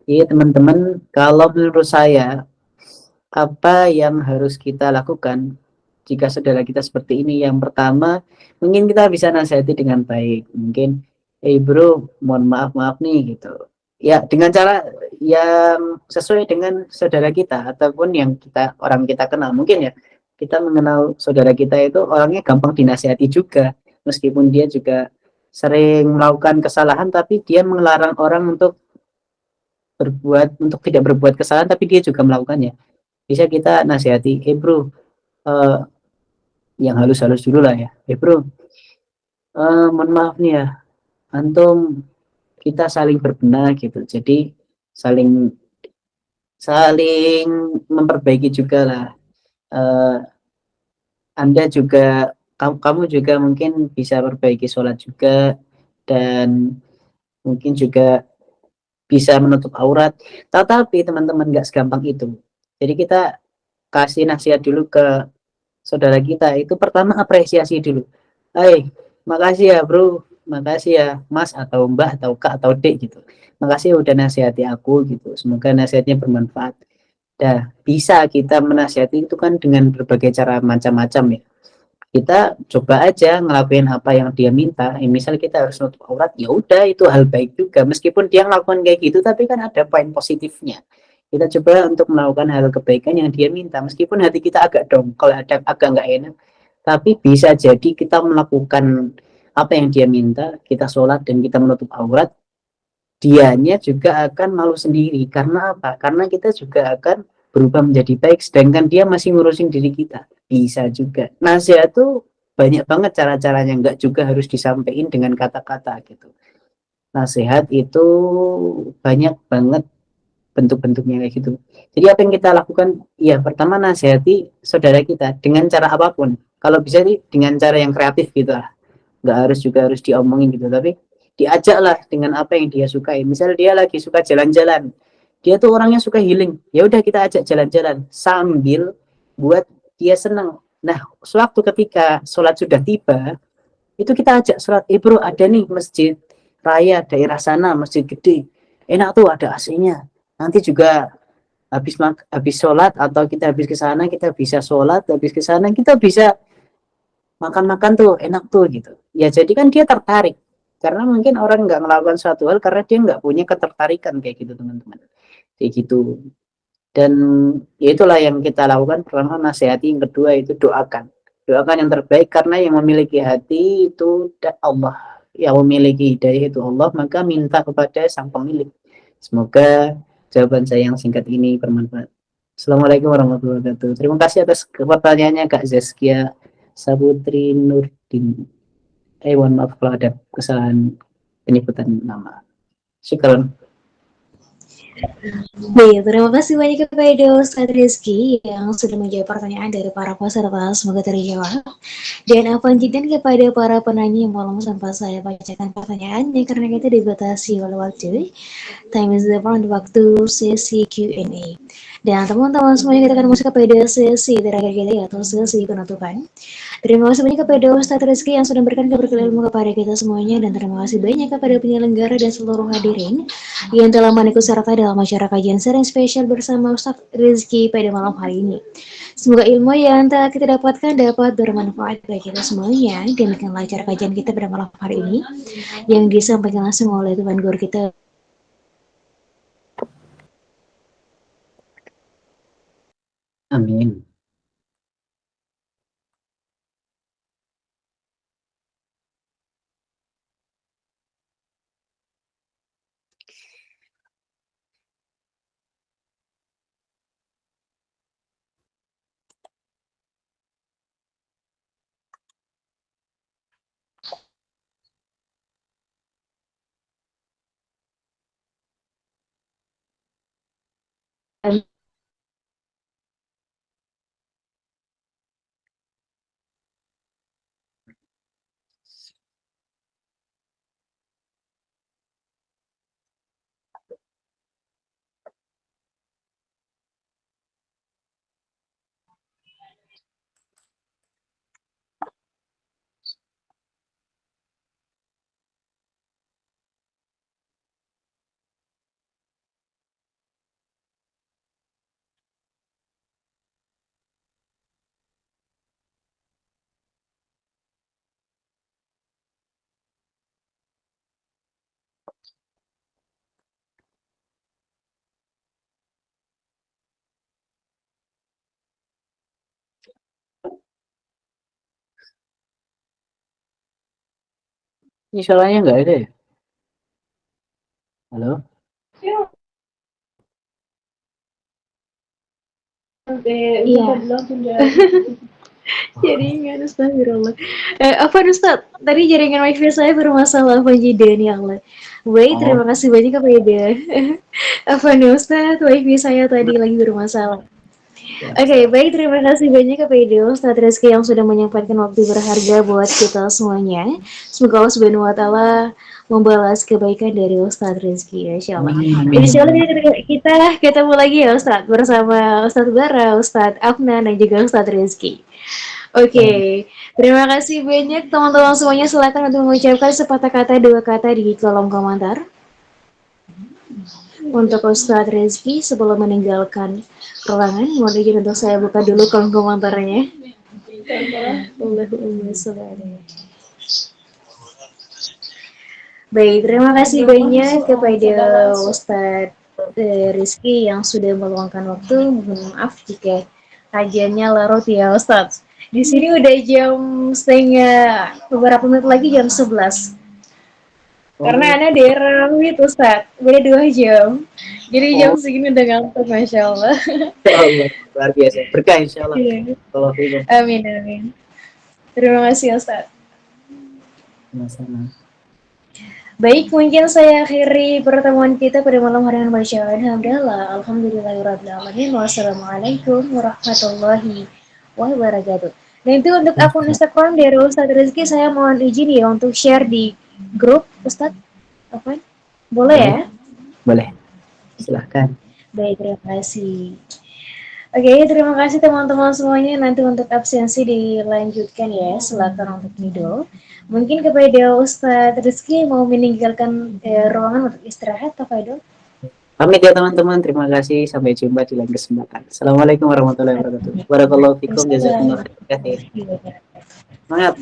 Iya teman-teman, kalau menurut saya apa yang harus kita lakukan jika saudara kita seperti ini? Yang pertama, mungkin kita bisa nasihati dengan baik. Mungkin, bro, mohon maaf nih gitu. ya dengan cara yang sesuai dengan saudara kita ataupun yang kita orang kita kenal. Mungkin ya kita mengenal saudara kita itu orangnya gampang dinasihati juga, meskipun dia juga sering melakukan kesalahan tapi dia melarang orang untuk tidak berbuat kesalahan tapi dia juga melakukannya. Bisa kita nasihati, bro, eh, yang halus-halus dulu lah ya, bro, mohon maaf nih ya, antum, kita saling berbenah gitu, jadi saling saling memperbaiki juga lah. Eh, Anda juga, kamu juga mungkin bisa perbaiki sholat juga, dan mungkin juga bisa menutup aurat. Tetapi teman-teman nggak segampang itu. Jadi kita kasih nasihat dulu ke saudara kita, itu pertama apresiasi dulu. Hai, makasih ya bro, makasih ya mas atau mbak atau kak atau dek gitu. Makasih ya udah nasihati aku gitu. Semoga nasihatnya bermanfaat. Dah, bisa kita menasihati itu kan dengan berbagai cara macam-macam ya. Kita coba aja ngelakuin apa yang dia minta. Misal kita harus nutup aurat, ya udah itu hal baik juga. Meskipun dia melakukan kayak gitu, tapi kan ada poin positifnya. Kita coba untuk melakukan hal kebaikan yang dia minta, meskipun hati kita agak dongkol, ada agak nggak enak, tapi bisa jadi kita melakukan apa yang dia minta, kita sholat dan kita menutup aurat, dianya juga akan malu sendiri. Karena apa? Karena kita juga akan berubah menjadi baik, sedangkan dia masih ngurusin diri kita. Bisa juga. Nasihat tuh banyak banget cara-caranya, nggak juga harus disampaikan dengan kata-kata gitu. Nasihat itu banyak banget bentuk-bentuknya kayak gitu. Jadi apa yang kita lakukan? Ya pertama nasihati saudara kita dengan cara apapun. Kalau bisa sih dengan cara yang kreatif gitu lah. Nggak harus juga harus diomongin gitu, tapi diajaklah dengan apa yang dia sukai. Misal dia lagi suka jalan-jalan, dia tuh orangnya suka healing, ya udah kita ajak jalan-jalan sambil buat dia senang. Nah, suatu ketika sholat sudah tiba, itu kita ajak sholat, bro, ada nih masjid raya daerah sana, masjid gede, enak tuh, ada AC-nya. Nanti juga habis sholat atau kita habis ke sana, kita bisa sholat, habis ke sana kita bisa makan-makan tuh enak tuh gitu. Ya jadi kan dia tertarik, karena mungkin orang nggak melakukan suatu hal karena dia nggak punya ketertarikan kayak gitu teman-teman, kayak gitu. Dan ya itulah yang kita lakukan. Pertama nasihati, yang kedua itu doakan, doakan yang terbaik, karena yang memiliki hati itu Allah, yang memiliki hidayah itu Allah, maka minta kepada sang pemilik. Semoga jawaban saya yang singkat ini bermanfaat. Assalamualaikum warahmatullahi wabarakatuh. Terima kasih atas pertanyaannya Kak Zaskia Sabutri Nurdin. Mohon maaf kalau ada kesalahan penyebutan nama. Syukran. Baik, terima kasih banyak kepada Ustadz Rizky yang sudah menjawab pertanyaan dari para peserta. Semoga terjawab. Dan avanjidan kepada para penanya yang belum sempat saya bacakan pertanyaannya karena kita dibatasi oleh waktu. Time is up untuk waktu sesi Q&A. Dan teman-teman semuanya kita akan masuk kepada sesi terakhir kita yaitu sesi penutupan. Terima kasih banyak kepada Ustadz Rizky yang sudah memberikan keberkahan ilmu kepada kita semuanya, dan terima kasih banyak kepada penyelenggara dan seluruh hadirin yang telah mengikuti serta dalam acara kajian sharing spesial bersama Ustadz Rizky pada malam hari ini. Semoga ilmu yang telah kita dapatkan dapat bermanfaat bagi kita semuanya. Demikianlah acara kajian kita pada malam hari ini yang disampaikan langsung oleh Tuhan Guru kita. Amin. Ini suaranya nggak ada ya? Halo? Iya. Jaringan astagfirullah. Apa Ustaz? Tadi jaringan wifi saya bermasalah penjidan ya Allah. Baik, Oh, terima kasih banyak kepada apa nih Ustaz? Wifi saya tadi lagi bermasalah. ya, Oke, baik, terima kasih banyak kepada Ustadz Rizky yang sudah menyampaikan waktu berharga buat kita semuanya. Semoga Allah Subhanahu wa Ta'ala membalas kebaikan dari Ustadz Rizky, Insya Allah. amin, Dan amin. Insya Allah kita ketemu lagi ya Ustadz bersama Ustadz Bara, Ustadz Afnan dan juga Ustadz Rizky. Oke, terima kasih banyak teman-teman semuanya. Silakan untuk mengucapkan sepatah kata, dua kata di kolom komentar. Untuk Ustadz Rizky sebelum meninggalkan ruangan, mohon izin untuk saya buka dulu kolom komentarnya. Allahumma sholli alaihi. Baik, terima kasih banyak kepada Ustadz Rizky yang sudah meluangkan waktu. Mohon maaf jika kajiannya larut ya Ustadz. Di sini udah jam setengah, beberapa menit lagi jam 11. Karena Oh, ada daerah itu Ustaz, beda 2 jam. Jadi jam oh, segini udah ngantuk, Masya Allah. ya Allah, luar biasa. Berkah insya Allah. Iya. Kalau fikum. Amin, amin. Terima kasih Ustaz. Sama-sama. Baik, mungkin saya akhiri pertemuan kita pada malam hari yang bersyawal. Alhamdulillah, alhamdulillahirrahmanirrahim. Wassalamualaikum warahmatullahi wabarakatuh. Nah itu untuk akun Instagram dari Ustadz Rizky, saya mohon izin ya untuk share di grup Ustadz. Apa? Boleh Boleh, ya? boleh. Silahkan. Baik, terima kasih. Oke, terima kasih teman-teman semuanya. Nanti untuk absensi dilanjutkan ya, silakan untuk Nido. Mungkin kepada Ustadz Rizky mau meninggalkan ruangan untuk istirahat, Pak Faido. Pamit ya teman-teman. Terima kasih. Sampai jumpa di lain kesempatan. Assalamualaikum warahmatullahi wabarakatuh. Barakallahu fikum. Jazakumullah Waalaikumsalam khair. warahmatullahi wabarakatuh. Semangat.